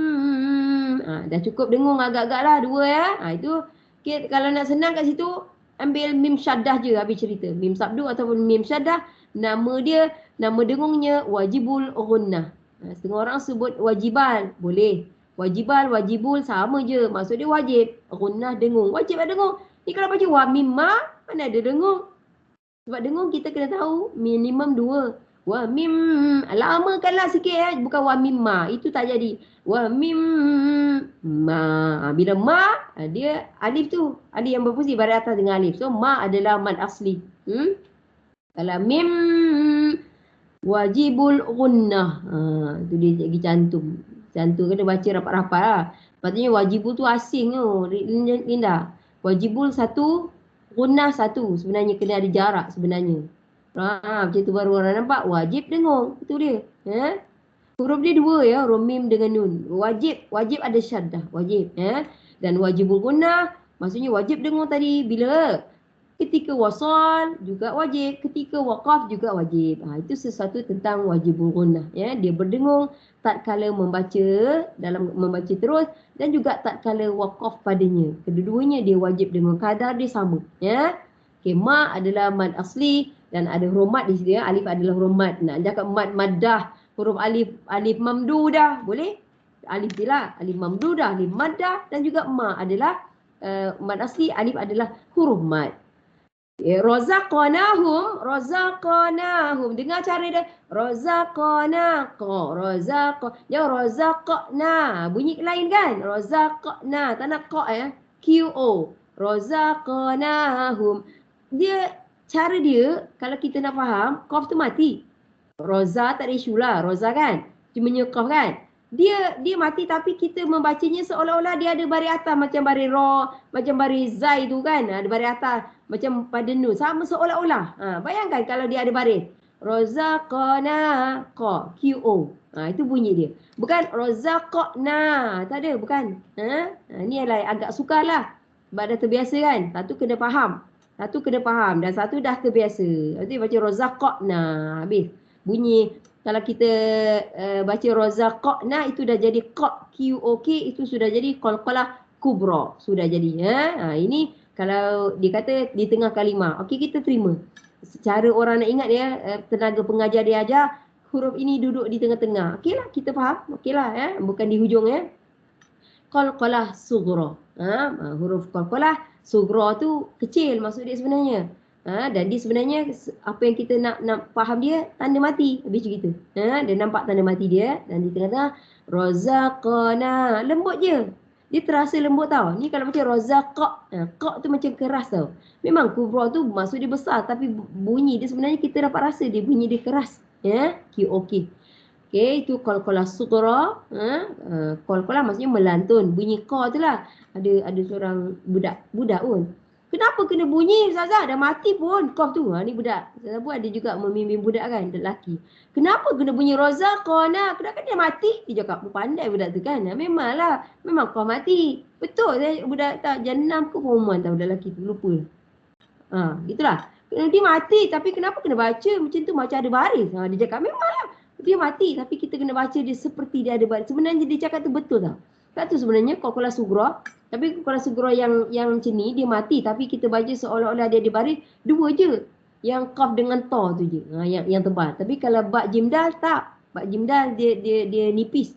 dah cukup dengung agak-agak lah dua, ya. Itu okay, kalau nak senang kat situ ambil mim syaddah je habis cerita. Mim sabdu ataupun mim syaddah, nama dengungnya wajibul ghunnah. Setengah orang sebut wajibal, boleh. Wajibal, wajibul sama je. Maksud dia wajib. Ghunnah dengung. Wajib ada dengung. Ni kalau baca wa mimma, mana ada dengung? Sebab dengung kita kena tahu minimum 2. Wa mim, lamakanlah sikit, ya. Bukan wa mimma, itu tak jadi. Wa mim ma. Bila ma, dia alif tu, alif yang berfungsi baris atas dengan alif. So ma adalah mad asli. Kalau mim wajibul ghunnah, tu dia lagi cantum. Cantum kena baca rapat-rapat lah. Maksudnya wajibul tu asing tu, Linda. Wajibul satu, gunnah satu. Sebenarnya kena ada jarak sebenarnya. Macam tu baru orang nampak wajib dengung. Itu dia. Huruf dia dua ya, huruf mim dengan nun. Wajib ada syaddah, wajib. Dan wajibul gunnah, maksudnya wajib dengung tadi. Bila? Ketika wasal juga wajib, ketika waqaf juga wajib. Itu sesuatu tentang wajibul gunnah. Dia berdengung tatkala membaca, dalam membaca terus, dan juga tatkala waqaf padanya. Kedua-duanya dia wajib dengung, kadar dia sama. Ma adalah mad asli dan ada huruf mad di sini. Alif adalah huruf mad. Nak cakap mad maddah, huruf alif mamdudah, boleh? Alif je lah, alif mamdudah, alif maddah, dan juga ma adalah mad asli, alif adalah huruf mad. Razaqnahum. Dengar cara dia. Razaqna. Bunyi lain kan? Razaqna. Tak nak qa ya. QO. Razaqnahum. Dia, cara dia, kalau kita nak faham, qaf tu mati. Roza tak ada isu lah. Roza kan? Cuma nyekaf kan? Dia mati tapi kita membacanya seolah-olah dia ada baris atas macam baris ra, macam baris zai tu kan, ada baris atas macam pada nun, sama seolah-olah. Bayangkan kalau dia ada baris razaqna qa QO. Itu bunyi dia. Bukan razaqna, tak ada, bukan. Ni adalah agak sukarlah sebab dah terbiasa kan. Satu kena faham dan satu dah terbiasa. Nanti baca razaqna habis. Bunyi kalau kita baca razaqna itu dah jadi qa QOK, itu sudah jadi qalqalah kubra, sudah jadi. Ini kalau dia kata di tengah kalimah. Okey, kita terima. Secara orang nak ingat dia, tenaga pengajar dia ajar huruf ini duduk di tengah-tengah. Okeylah, kita faham. Okeylah bukan di hujung ya. Qalqalah sughra. Huruf qalqalah sughra tu kecil maksud dia sebenarnya. Dan dia sebenarnya apa yang kita nak faham dia tanda mati habis cerita. Dia nampak tanda mati dia dan di tengah-tengah razaqna, lembut je. Dia terasa lembut tau. Ni kalau macam razaqa, qa tu macam keras tau. Memang kubra tu maksud dia besar tapi bunyi dia sebenarnya kita dapat rasa dia bunyi dia keras. Okey, itu qalqalah sughra. Qalqalah maksudnya melantun. Bunyi qa tu lah. Ada seorang budak pun. Kenapa kena bunyi Ustazah? Dah mati pun qaf tu. Ni budak. Ustazah pun ada juga membimbing budak kan, lelaki. Kenapa kena bunyi razaqna? Kenapa dia mati? Dia cakap, pandai budak tu kan. Memanglah, memang qaf mati. Betul budak tak jenam ke perempuan tahu budak lelaki tu, lupa. Itulah. Dia mati tapi kenapa kena baca macam tu, macam ada baris. Dia cakap memanglah dia mati tapi kita kena baca dia seperti dia ada baris. Sebenarnya dia cakap tu betul tau. Tak tu sebenarnya qalqalah sughra. Tapi qalqalah sughra yang macam ni dia mati tapi kita baca seolah-olah dia ada baris dua je. Yang qaf dengan ta tu je. Yang tebal. Tapi kalau ba jim dal tak. Ba jim dal dia nipis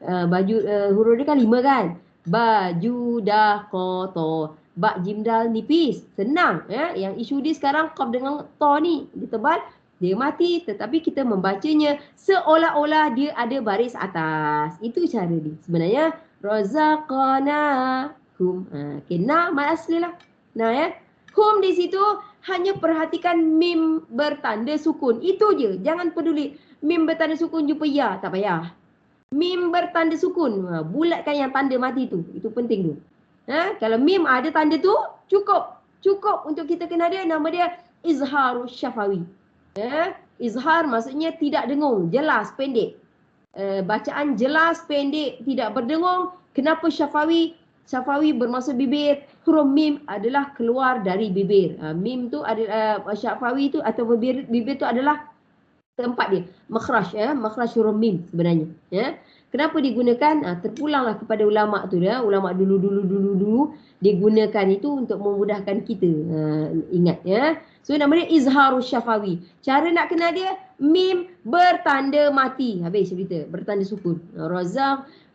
baju huruf dia kan 5 kan. Baju dah kotor. Ba jim dal nipis. Senang Yang isu dia sekarang qaf dengan ta ni dia tebal. Dia mati tetapi kita membacanya seolah-olah dia ada baris atas. Itu cara dia. Sebenarnya razaqnahum. Kena mad asli lah. Hum di situ hanya perhatikan mim bertanda sukun. Itu je. Jangan peduli mim bertanda sukun jumpa ya, tak payah. Mim bertanda sukun, bulatkan yang tanda mati tu. Itu penting tu. Kalau mim ada tanda tu cukup untuk kita kenal dia. Nama dia izharus syafawi. Izhar maksudnya tidak dengung, jelas, pendek. Bacaan jelas, pendek, tidak berdengung. Kenapa syafawi? Syafawi bermaksud bibir. Huruf mim adalah keluar dari bibir. Mim tu adalah syafawi tu atau bibir tu adalah tempat dia. Makhraj makhraj huruf mim sebenarnya. Kenapa digunakan? Terpulanglah kepada ulama tu ulama dulu digunakan itu untuk memudahkan kita. Ingat So nama dia izharus syafawi. Cara nak kenal dia mim bertanda mati. Habis cerita bertanda sukun.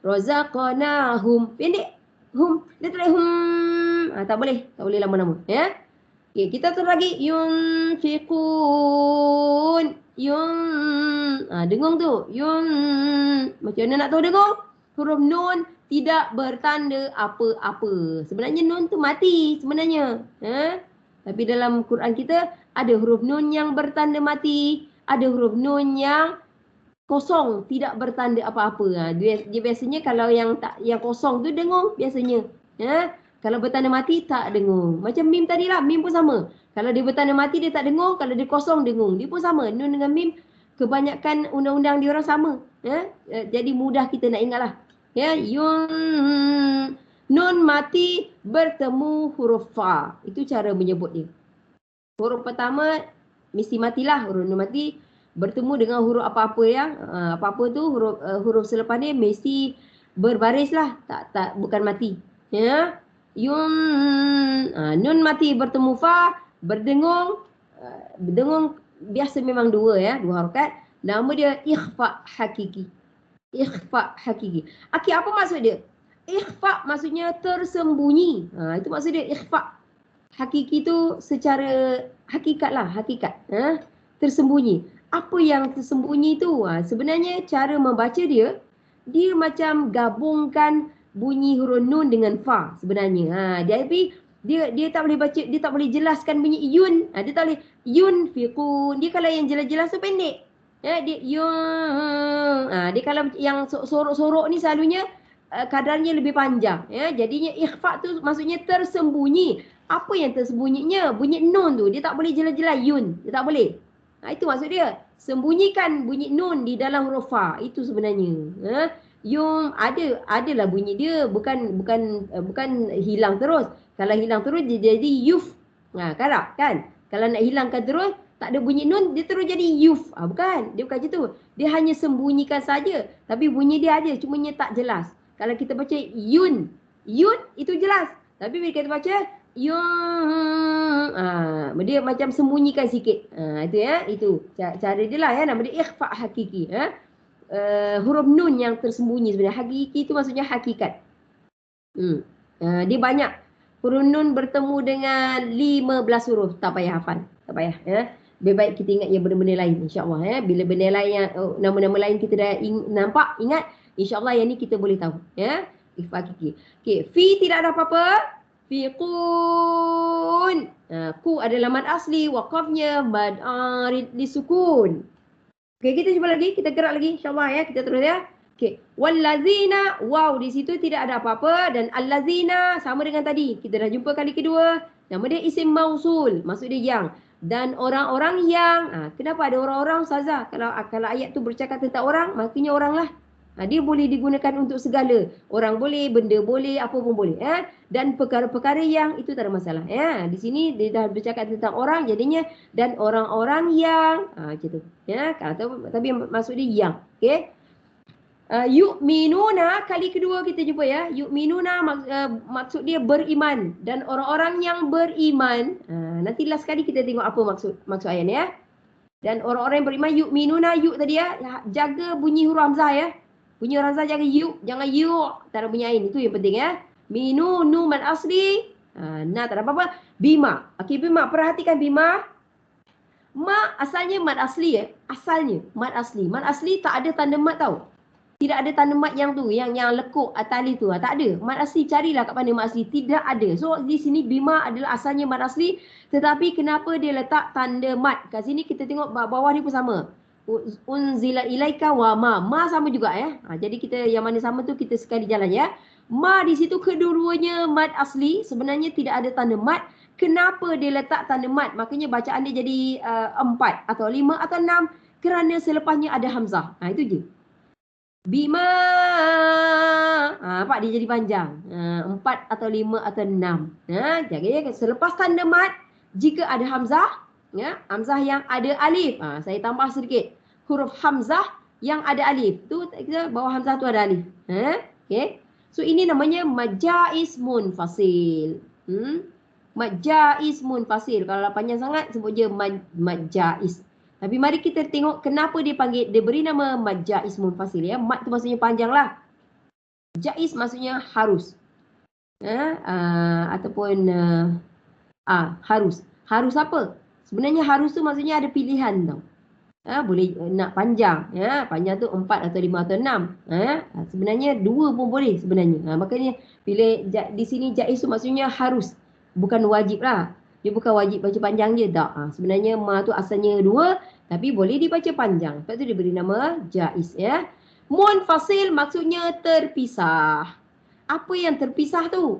Razaqnahum. Pendek. Hum. Dia tak boleh tak boleh lama-lama Okay, kita terus lagi yunfiqun. Dengung tu. Macam mana nak tahu dengung? Huruf nun tidak bertanda apa-apa. Sebenarnya nun tu mati sebenarnya. Tapi dalam Quran kita ada huruf nun yang bertanda mati, ada huruf nun yang kosong, tidak bertanda apa-apa. Dia biasanya kalau yang kosong tu dengung biasanya. Kalau bertanda mati tak dengung. Macam mim tadilah, mim pun sama. Kalau dia bertanda mati dia tak dengung, kalau dia kosong dengung. Dia pun sama. Nun dengan mim kebanyakan undang-undang dia orang sama. Jadi mudah kita nak ingatlah. Nun mati bertemu huruf fa. Itu cara menyebut dia. Huruf pertama mesti matilah, huruf nun mati bertemu dengan huruf apa-apa yang apa-apa tu huruf selepas ni mesti berbaris lah, tak bukan mati. Nun mati bertemu fa, berdengung biasa memang dua harakat. Nama dia ikhfa hakiki. Ikhfa hakiki. Okey, apa maksud dia? Ikhfa maksudnya tersembunyi. Itu maksud dia ikhfa. Hakiki tu secara hakikat lah, hakikat. Tersembunyi. Apa yang tersembunyi tu? Sebenarnya cara membaca dia macam gabungkan bunyi huruf nun dengan fa sebenarnya. Dia tak boleh baca, dia tak boleh jelaskan bunyi yun. Dia tak boleh yun fiqun. Dia kalau yang jelas-jelas tu pendek. Dia yun. Dia kalau yang sorok-sorok ni selalunya kadarnya lebih panjang. Jadinya ikhfa tu maksudnya tersembunyi. Apa yang tersembunyinya? Bunyi nun tu. Dia tak boleh jelas-jelas yun. Dia tak boleh. Itu maksud dia. Sembunyikan bunyi nun di dalam huruf fa. Itu sebenarnya. Yung adalah bunyi dia. Bukan hilang terus. Kalau hilang terus dia jadi yuf. Karap kan? Kalau nak hilangkan terus, tak ada bunyi nun, dia terus jadi yuf. Bukan. Dia bukan macam tu. Dia hanya sembunyikan saja. Tapi bunyi dia ada. Cumanya tak jelas. Kalau kita baca yun. Yun itu jelas. Tapi bila kita baca dia macam sembunyikan sikit. Itu cara dia lah. Nama dia ikhfa hakiki. Huruf nun yang tersembunyi sebenarnya. Hakiki itu maksudnya hakikat. Dia banyak. Huruf nun bertemu dengan 15 huruf. Tak payah hafal. Tak payah. Lebih baik kita ingat yang benda-benda lain. InsyaAllah. Bila benda lain yang nama-nama lain kita dah nampak, ingat. InsyaAllah yang ni kita boleh tahu. Ikhfa hakiki. Okay. Fi tidak ada apa-apa. Fiqun. Ku adalah mad asli. Waqafnya mad arid disukun. Okay, kita cuba lagi. Kita gerak lagi. InsyaAllah kita terus Okay. Wallazina. Wow, di situ tidak ada apa-apa. Dan allazina sama dengan tadi. Kita dah jumpa kali kedua. Nama dia isim mausul. Maksud dia yang. Dan orang-orang yang. Kenapa ada orang-orang Ustazah? Kalau ayat tu bercakap tentang orang, maknanya orang lah. Dia boleh digunakan untuk segala. Orang boleh, benda boleh, apa pun boleh. Dan perkara-perkara yang itu tak ada masalah. Di sini dia dah bercakap tentang orang, jadinya dan orang-orang yang macam tu. Tapi maksud dia yang. Okay. Yu'minuna kali kedua kita jumpa Yu'minuna maksud dia beriman dan orang-orang yang beriman. Nanti last sekali kita tengok apa maksud ayat ni Dan orang-orang yang beriman yu'minuna tadi jaga bunyi huruf hamzah Bunyi hamzah jaga jangan tak ada bunyi ain. Itu yang penting Minu nu mad asli. Tak ada apa-apa. Bima. Okey bima, perhatikan bima. Ma asalnya mad asli Asalnya mad asli. Mad asli tak ada tanda mat tau. Tidak ada tanda mat yang tu, yang lekuk atali tu. Tak ada. Mad asli carilah kat mana mad asli. Tidak ada. So di sini bima adalah asalnya mad asli, tetapi kenapa dia letak tanda mat? Kat sini kita tengok bawah ni pun sama. Unzila ilaika wa ma sama juga jadi kita yang mana sama tu kita sekali jalan ma di situ kedua-duanya mad asli, sebenarnya tidak ada tanda mat. Kenapa dia letak tanda mat? Makanya bacaan dia jadi 4 atau 5 atau 6 kerana selepasnya ada hamzah. Itu je. Bima nampak dia jadi panjang. 4 atau 5 atau 6. Jaga selepas tanda mat jika ada hamzah hamzah yang ada alif. Saya tambah sedikit. Huruf hamzah yang ada alif. Tu kita bawah hamzah tu ada alif. Okay. So ini namanya majais munfasil. Majais munfasil. Kalau panjang sangat sebut je majais. Tapi mari kita tengok kenapa dia beri nama majais munfasil Mat tu maksudnya panjang lah. Jais maksudnya harus. Ataupun harus. Harus apa? Sebenarnya harus tu maksudnya ada pilihan tau. Boleh nak panjang. Panjang tu 4 atau 5 atau 6. Sebenarnya 2 pun boleh sebenarnya. Makanya bila di sini jaiz tu maksudnya harus. Bukan wajib lah. Dia bukan wajib baca panjang je tak. Sebenarnya ma tu asalnya 2. Tapi boleh dibaca panjang. Sebab tu dia beri nama jaiz ya. Munfasil maksudnya terpisah. Apa yang terpisah tu?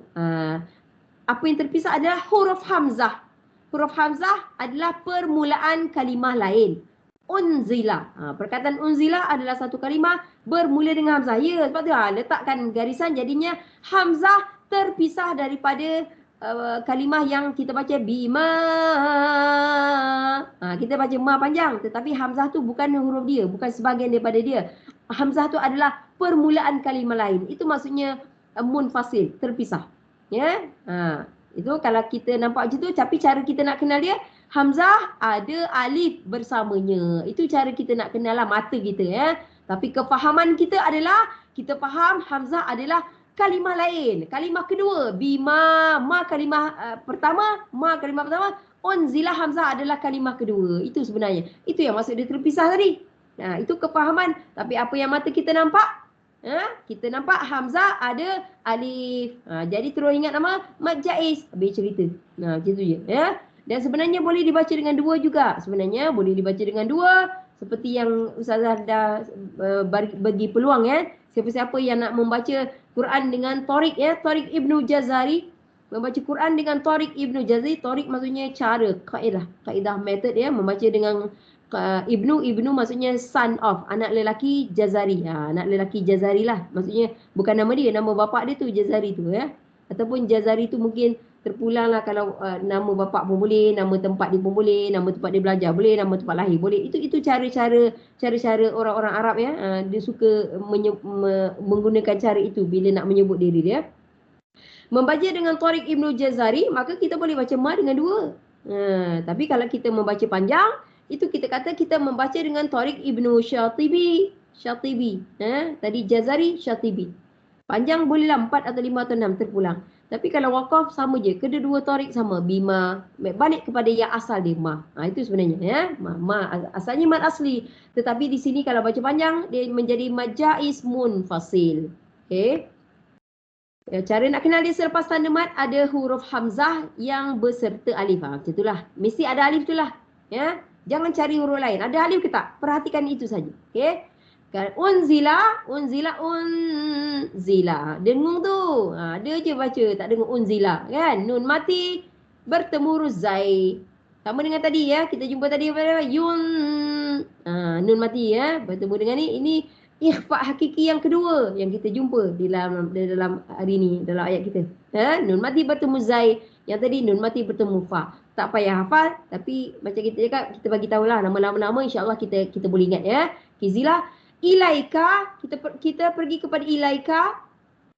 Apa yang terpisah adalah huruf hamzah. Huruf hamzah adalah permulaan kalimah lain. Unzila. Perkataan unzila adalah satu kalimah bermula dengan hamzah. Ya, sebab tu letakkan garisan jadinya hamzah terpisah daripada kalimah yang kita baca bima. Kita baca ma panjang, tetapi hamzah tu bukan huruf dia, bukan sebahagian daripada dia. Hamzah tu adalah permulaan kalimah lain. Itu maksudnya munfasil, terpisah. Ya. Itu kalau kita nampak macam tu, tapi cara kita nak kenal dia, hamzah ada alif bersamanya. Itu cara kita nak kenal lah mata kita ya. Tapi kefahaman kita adalah kita faham hamzah adalah kalimah lain. Kalimah kedua, bima, ma kalimah pertama, ma kalimah pertama, unzila hamzah adalah kalimah kedua. Itu sebenarnya. Itu yang maksud dia terpisah tadi. Itu kefahaman. Tapi apa yang mata kita nampak? Kita nampak hamzah ada alif. Jadi terus ingat nama mad jaiz. Habis cerita. Macam tu je. Ya. Dan sebenarnya boleh dibaca dengan dua juga. Sebenarnya boleh dibaca dengan dua. Seperti yang Ustazah dah bagi peluang ya. Siapa-siapa yang nak membaca Quran dengan Tariq ya. Tariq Ibnu Jazari. Membaca Quran dengan Tariq Ibnu Jazari. Tariq maksudnya cara. Kaedah method ya. Membaca dengan Ibnu maksudnya son of, anak lelaki Jazari. Anak lelaki Jazari lah. Maksudnya bukan nama dia, nama bapak dia tu Jazari tu ya. Ataupun Jazari tu mungkin terpulang lah kalau nama bapak pun boleh, nama tempat dia pun boleh, nama tempat dia belajar boleh, nama tempat lahir boleh. Itu cara-cara orang-orang Arab ya. Dia suka menggunakan cara itu bila nak menyebut diri dia. Membaca dengan Tariq Ibnu Jazari, maka kita boleh baca ma dengan dua. Tapi kalau kita membaca panjang, itu kita kata kita membaca dengan Tariq Ibnu Syatibi. Tadi Jazari, Syatibi. Panjang bolehlah 4 atau 5 atau 6 terpulang. Tapi kalau waqaf sama je. Kedua-dua Tariq sama. Bima. Balik kepada yang asal dia. Ma. Itu sebenarnya. Ya. Ma. Asalnya mad asli. Tetapi di sini kalau baca panjang, dia menjadi mad jaiz munfasil. Okay. Cara nak kenal dia selepas tanda mad, ada huruf hamzah yang berserta alif. Macam itulah. Mesti ada alif itulah. Ya. Jangan cari huruf lain. Ada alif ke tak? Perhatikan itu saja. Okey. Unzila. Dengung tu. Dia je baca. Tak dengung unzila. Kan? Nun mati bertemu ruzai. Sama dengan tadi ya. Kita jumpa tadi yun. Nun mati ya. Bertemu dengan ni. Ini ikhfa hakiki yang kedua yang kita jumpa di dalam hari ni. Dalam ayat kita. Nun mati bertemu zai. Yang tadi nun mati bertemu fa. Tak payah hafal, tapi macam kita cakap, kita bagi tahulah nama-nama insya-Allah kita boleh ingat ya. Kizila, ilaika, kita pergi kepada ilaika.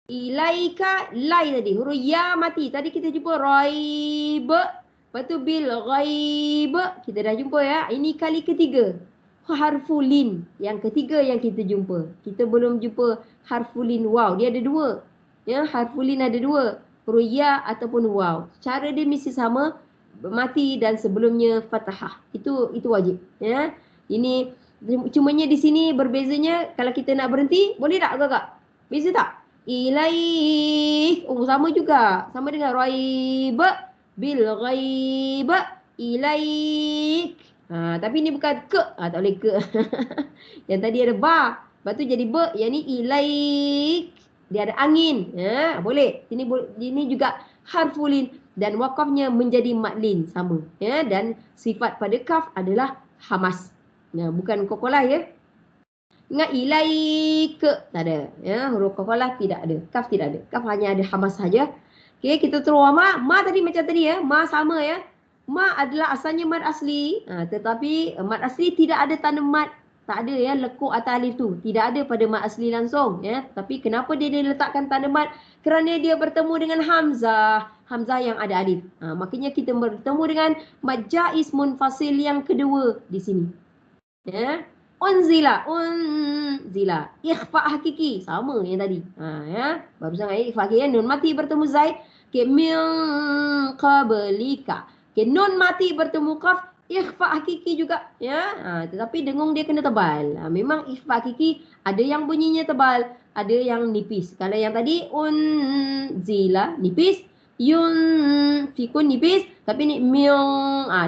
Ilaika lai tadi, huruf ya mati. Tadi kita jumpa raib. Lepas tu bil ghaib. Kita dah jumpa ya. Ini kali ketiga. Harfulin. Yang ketiga yang kita jumpa. Kita belum jumpa harfulin waw. Dia ada dua. Ya, harfulin ada dua. Huruf ya ataupun waw. Cara dia mesti sama. Mati dan sebelumnya fathah. Itu wajib ya. Ini cumanya di sini berbezanya kalau kita nak berhenti, boleh tak Kakak? Beza tak? Ilaih. Sama juga. Sama dengan raib, bil ghaib, ilaik. Tapi ni bukan ke. Tak boleh ke. Yang tadi ada ba. Lepas tu jadi be. Yang ni ilaik. Dia ada angin. Boleh. Ini juga harfulin. Dan wakafnya menjadi madlin sama ya. Dan sifat pada kaf adalah hamas. Bukan kokolah ya. Ingat ilaika tak ada ya. Huruf kokolah tidak ada. Kaf tidak ada. Kaf hanya ada hamas saja. Okey, kita terus ma tadi macam tadi ya. Ma sama ya. Ma adalah asalnya mad asli. Tetapi mad asli tidak ada tanda mad. Tak ada ya lekuk atau alif tu. Tidak ada pada mad asli langsung ya. Tapi kenapa dia diletakkan tanda mad? Kerana dia bertemu dengan hamzah. Hamzah yang ada alif. Makanya kita bertemu dengan mad jaiz munfasil yang kedua di sini. Ya. Unzila. Ikhfa hakiki. Sama yang tadi. Ya. Barusan ayat ikhfa hakiki. Nun mati bertemu zai. Okay. Min qablika. Okay. Nun mati bertemu qaf. Ikhfa hakiki juga. Ya. Tetapi dengung dia kena tebal. Memang ikhfa hakiki ada yang bunyinya tebal. Ada yang nipis. Kalau yang tadi unzila nipis. Yun fikun nipis. Tapi ni min.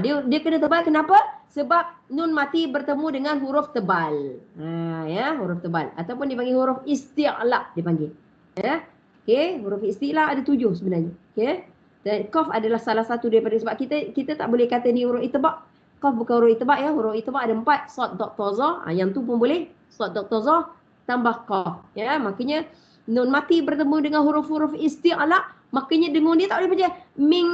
Dia kena tebal. Kenapa? Sebab nun mati bertemu dengan huruf tebal. Ya, huruf tebal. Ataupun dipanggil huruf isti'la dipanggil. Ya. Okey, huruf isti'la ada 7 sebenarnya. Okey. Dan qaf adalah salah satu daripada, sebab kita tak boleh kata ni huruf itbaq. Qaf bukan huruf itbaq ya. Huruf itbaq ada 4, sad, dot, ta, za. Yang tu pun boleh. Sad, dot, ta, za tambah qaf. Ya, makanya nun mati bertemu dengan huruf-huruf isti'la, makanya dengung dia tak boleh baca min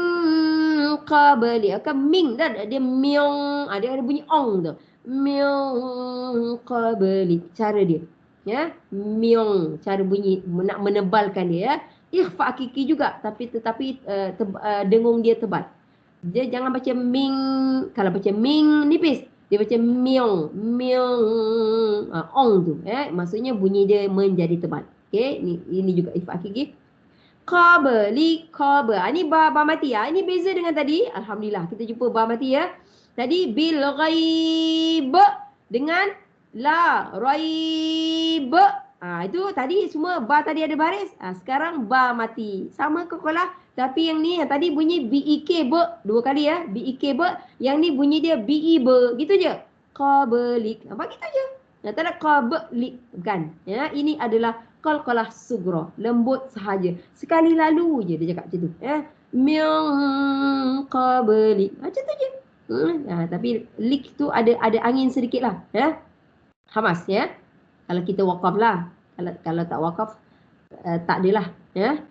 qabli. Akan ming dah dia miong, dia ada bunyi ong tu. Miong qabli cara dia. Ya, miong cara bunyi nak menebalkan dia ya. Ikhfa hakiki juga tetapi dengung dia tebal. Dia jangan baca ming, kalau baca ming nipis, dia baca miong, miong ong tu maksudnya bunyi dia menjadi tebal. Okey, ini juga ikhfa hakiki. Qabli, ni ba mati ya. Ini beza dengan tadi. Alhamdulillah kita jumpa ba mati ya. Tadi bil ghaib dengan la raib. Itu tadi semua ba tadi ada baris. Sekarang ba mati. Sama ke kolah, tapi yang ni yang tadi bunyi bik be dua kali ya. Bik be, yang ni bunyi dia bi be. Gitu je. Qabli. Apa gitu je. Tak ada qabli bukan. Ya, ini adalah qalqalah sugra, lembut sahaja. Sekali lalu je dia cakap macam tu. Min qabli. Macam tu je. Tapi lik tu ada angin sedikit lah. Hamas ya. Kalau kita wakaf lah. Kalau tak wakaf, tak adalah. Ya.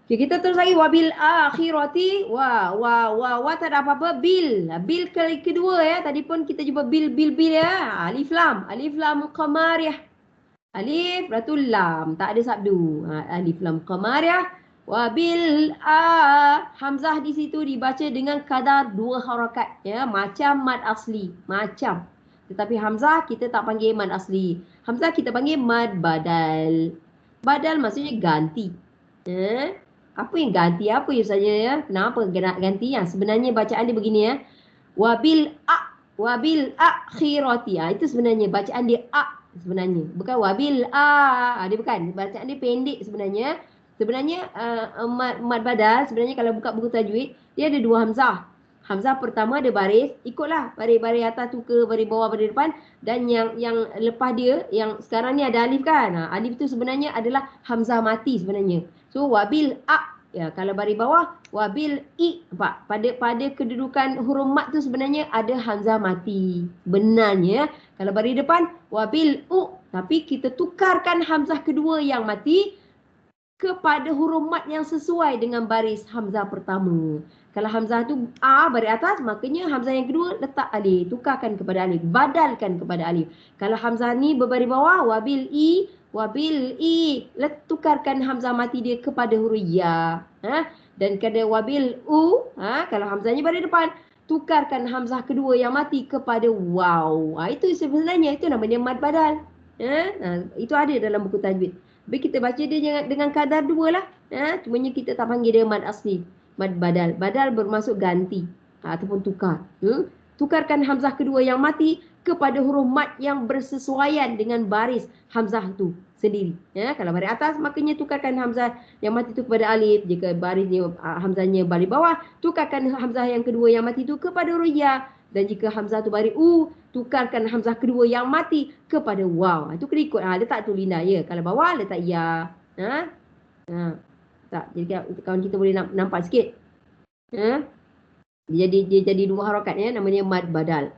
Okay, kita terus lagi. Wabil akhirati. Wa tak ada apa-apa. Bil. Bil kali kedua ya. Tadi pun kita jumpa bil ya. Alif lam. Alif lam qamariyah. Alif, ratul lam. Tak ada sabdu. Alif lam qamariyah. Wabil hamzah di situ dibaca dengan kadar 2 harakat. Ya, macam mad asli. Macam. Tetapi hamzah kita tak panggil mad asli. Hamzah kita panggil mad badal. Badal maksudnya ganti. Apa yang ganti? Apa yang saja ya? Kenapa ganti? Sebenarnya bacaan dia begini ya. Wabil akhirati. Itu sebenarnya bacaan dia sebenarnya. Bukan wabil dia bukan. Bacaan dia pendek sebenarnya. Sebenarnya mad badal sebenarnya kalau buka buku tajwid, dia ada 2 hamzah. Hamzah pertama ada baris, ikutlah baris atas tu ke baris bawah baris depan, dan yang lepas dia yang sekarang ni ada alif kan. Alif tu sebenarnya adalah hamzah mati sebenarnya. So wabil ya, kalau baris bawah wabil nampak pada kedudukan huruf mat tu sebenarnya ada hamzah mati. Benarnya kalau baris depan wabil tapi kita tukarkan hamzah kedua yang mati kepada huruf mat yang sesuai dengan baris hamzah pertama. Kalau hamzah tu baris atas, makanya hamzah yang kedua letak alif, tukarkan kepada alif, badalkan kepada alif. Kalau hamzah ni berbaris bawah wabil tukarkan hamzah mati dia kepada huruf ya. Dan kada wabil kalau hamzahnya baris depan, tukarkan hamzah kedua yang mati kepada waw. Itu sebenarnya itu namanya mad badal. Itu ada dalam buku tajwid. Tapi kita baca dia dengan kadar 2 lah. Cumanya kita tak panggil dia mad asli. Mad badal. Badal bermaksud ganti ataupun tukar. Tukarkan hamzah kedua yang mati kepada huruf mat yang bersesuaian dengan baris hamzah tu sendiri. Kalau baris atas, makanya tukarkan hamzah yang mati tu kepada alif. Jika barisnya hamzahnya baris bawah, tukarkan hamzah yang kedua yang mati tu kepada huruf ya. Dan jika hamzah tu baris tukarkan hamzah kedua yang mati kepada waw. Itu kena ikut. Letak tu Linda ya. Kalau bawah letak ya. Tak. Jadi kawan kita boleh nampak sikit. Dia jadi 2 harakat ya. Namanya mad badal.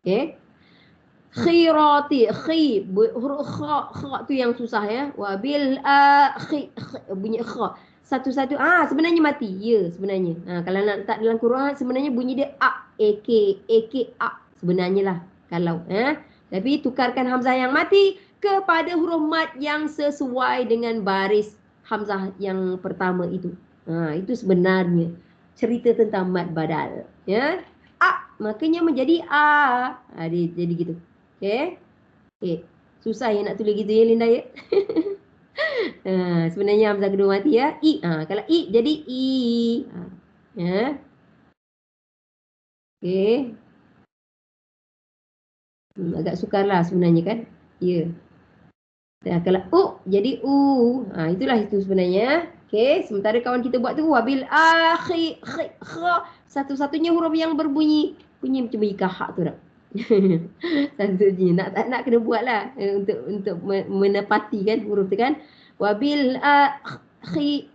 Okey. Khirati. Huruf kha tu yang susah ya. Wabil bunyi kha. Satu-satu sebenarnya mati. Ya sebenarnya. Kalau nak letak dalam Quran sebenarnya bunyi dia ak sebenarnya lah. Kalau tapi tukarkan hamzah yang mati kepada huruf mat yang sesuai dengan baris hamzah yang pertama itu. Itu sebenarnya cerita tentang mad badal. Ya. Makanya menjadi jadi gitu. Okey. Susah ya nak tulis gitu ya Linda ya. Sebenarnya hamzah kedua mati ya. Kalau jadi ya. Okey. Agak sukarlah sebenarnya kan. Ya. Dan kalau jadi itulah itu sebenarnya. Okey, sementara kawan kita buat tu wabil kha, satu-satunya huruf yang bunyi macam ikat hak tu dah. Satu je. Nak tak nak kena buat lah untuk menepati kan huruf tu kan. Wabil akhi,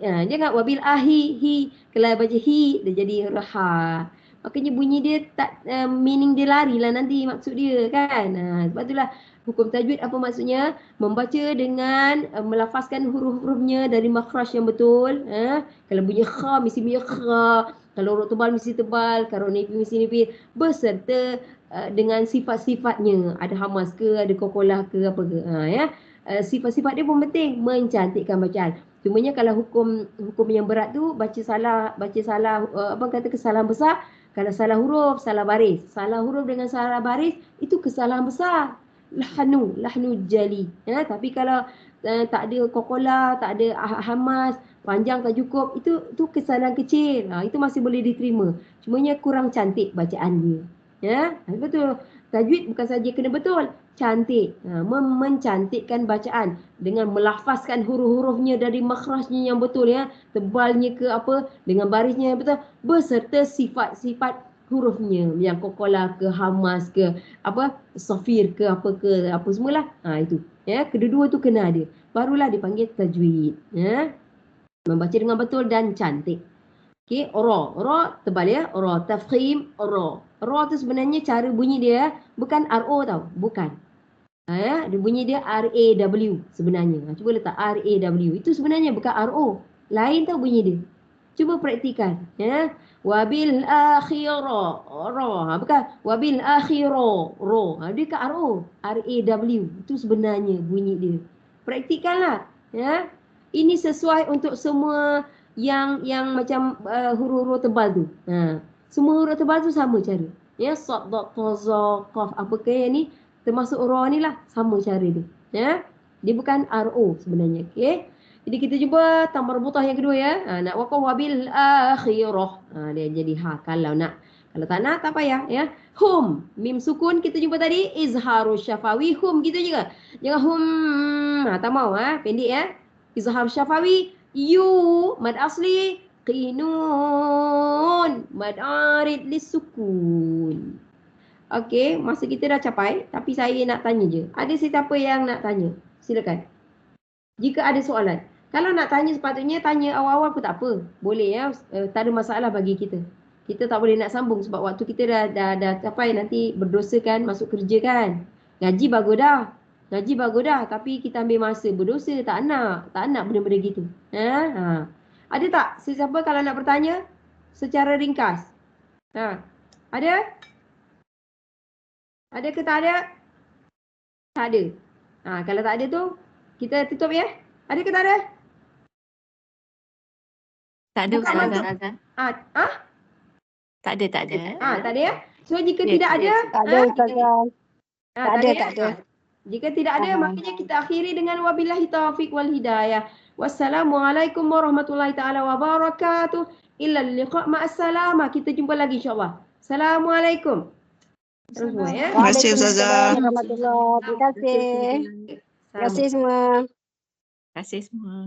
jangan wabil ahi hi. Kalau baca hi dia jadi raha. Makanya bunyi dia tak meaning dia lari lah nanti maksud dia kan. Sebab itulah hukum tajwid apa maksudnya? Membaca dengan melafazkan huruf-hurufnya dari makhraj yang betul. Kalau bunyi kha mesti bunyi kha. Kalau huruf tebal mesti tebal. Kalau nipis mesti nipis. Beserta dengan sifat-sifatnya, ada hamas ke, ada kokolah ke, apa ke, ya. Sifat-sifat dia pun penting, mencantikkan bacaan. Cumanya kalau hukum yang berat tu baca salah, apa kata kesalahan besar, kalau salah huruf, salah baris. Salah huruf dengan salah baris itu kesalahan besar. Lahnu jali. Ya, tapi kalau tak ada kokolah, tak ada hamas, panjang tak cukup, itu kesalahan kecil. Itu masih boleh diterima. Cumanya kurang cantik bacaan dia. Ya, betul. Tajwid bukan saja kena betul, cantik. Mencantikkan bacaan dengan melafazkan huruf-hurufnya dari makhrajnya yang betul ya, tebalnya ke apa, dengan barisnya yang betul, beserta sifat-sifat hurufnya yang kokolah ke, hamas ke, apa, safir ke, apa semualah. Itu. Ya, kedua-dua tu kena ada. Barulah dipanggil tajwid. Ya. Membaca dengan betul dan cantik. Okey, ra tebal ya, ra tafkhim, ra tu sebenarnya cara bunyi dia bukan ro tau, bukan. Dia bunyi dia RAW sebenarnya. Cuba letak RAW. Itu sebenarnya bukan RO. Lain tau bunyi dia. Cuba praktikan ya. Wabil akhira, bukan wabil akhiro, dia kat RO, RAW. Itu sebenarnya bunyi dia. Praktikanlah ya. Ini sesuai untuk semua yang macam huruf-huruf tebal tu. Semua huruf tebal tu sama cara. Ya, sad, dad, ta, za, qaf, apa ke yang ni termasuk ra ni lah, sama cara dia. Ya. Dia bukan RO sebenarnya. Okey. Jadi kita jumpa tambah rebutah yang kedua ya. Nak waqaf wabil akhirah. Dia jadi kalau nak. Kalau tak nak tak payah ya. Hum, mim sukun kita jumpa tadi izharus syafawi hum gitu juga. Jangan hum, tak mau pendek ya. Izhar syafawi yu mad asli qinun mad arid lisukun. Okey, masa kita dah capai tapi saya nak tanya je. Ada sesiapa yang nak tanya? Silakan. Jika ada soalan. Kalau nak tanya sepatutnya tanya awal-awal pun tak apa. Boleh ya, tak ada masalah bagi kita. Kita tak boleh nak sambung sebab waktu kita dah capai nanti berdosa kan, masuk kerja kan. Ngaji bagus dah. Ngaji bagus dah tapi kita ambil masa berdosa, tak nak benda-benda gitu. Ada tak sesiapa kalau nak bertanya secara ringkas? Ada? Ada ke tak ada? Tak ada. Kalau tak ada tu kita tutup ya. Ada ke tak ada? Tak ada Ustazah. Tak ada. Tak ada ya. So jika tidak ada, tak ada Ustazah. Tak ada. Jika tidak ada, makanya kita akhiri dengan wabillahi taufiq wal hidayah. Wassalamualaikum warahmatullahi taala wabarakatuh. Illa liqa ma'assalamah. Kita jumpa lagi insya-Allah. Assalamualaikum. Terus semua ya. Terima kasih Ustazah. Terima kasih. Terima kasih semua. Terima kasih semua.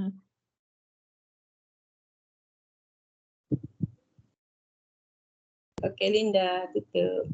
Okey Linda, tutup.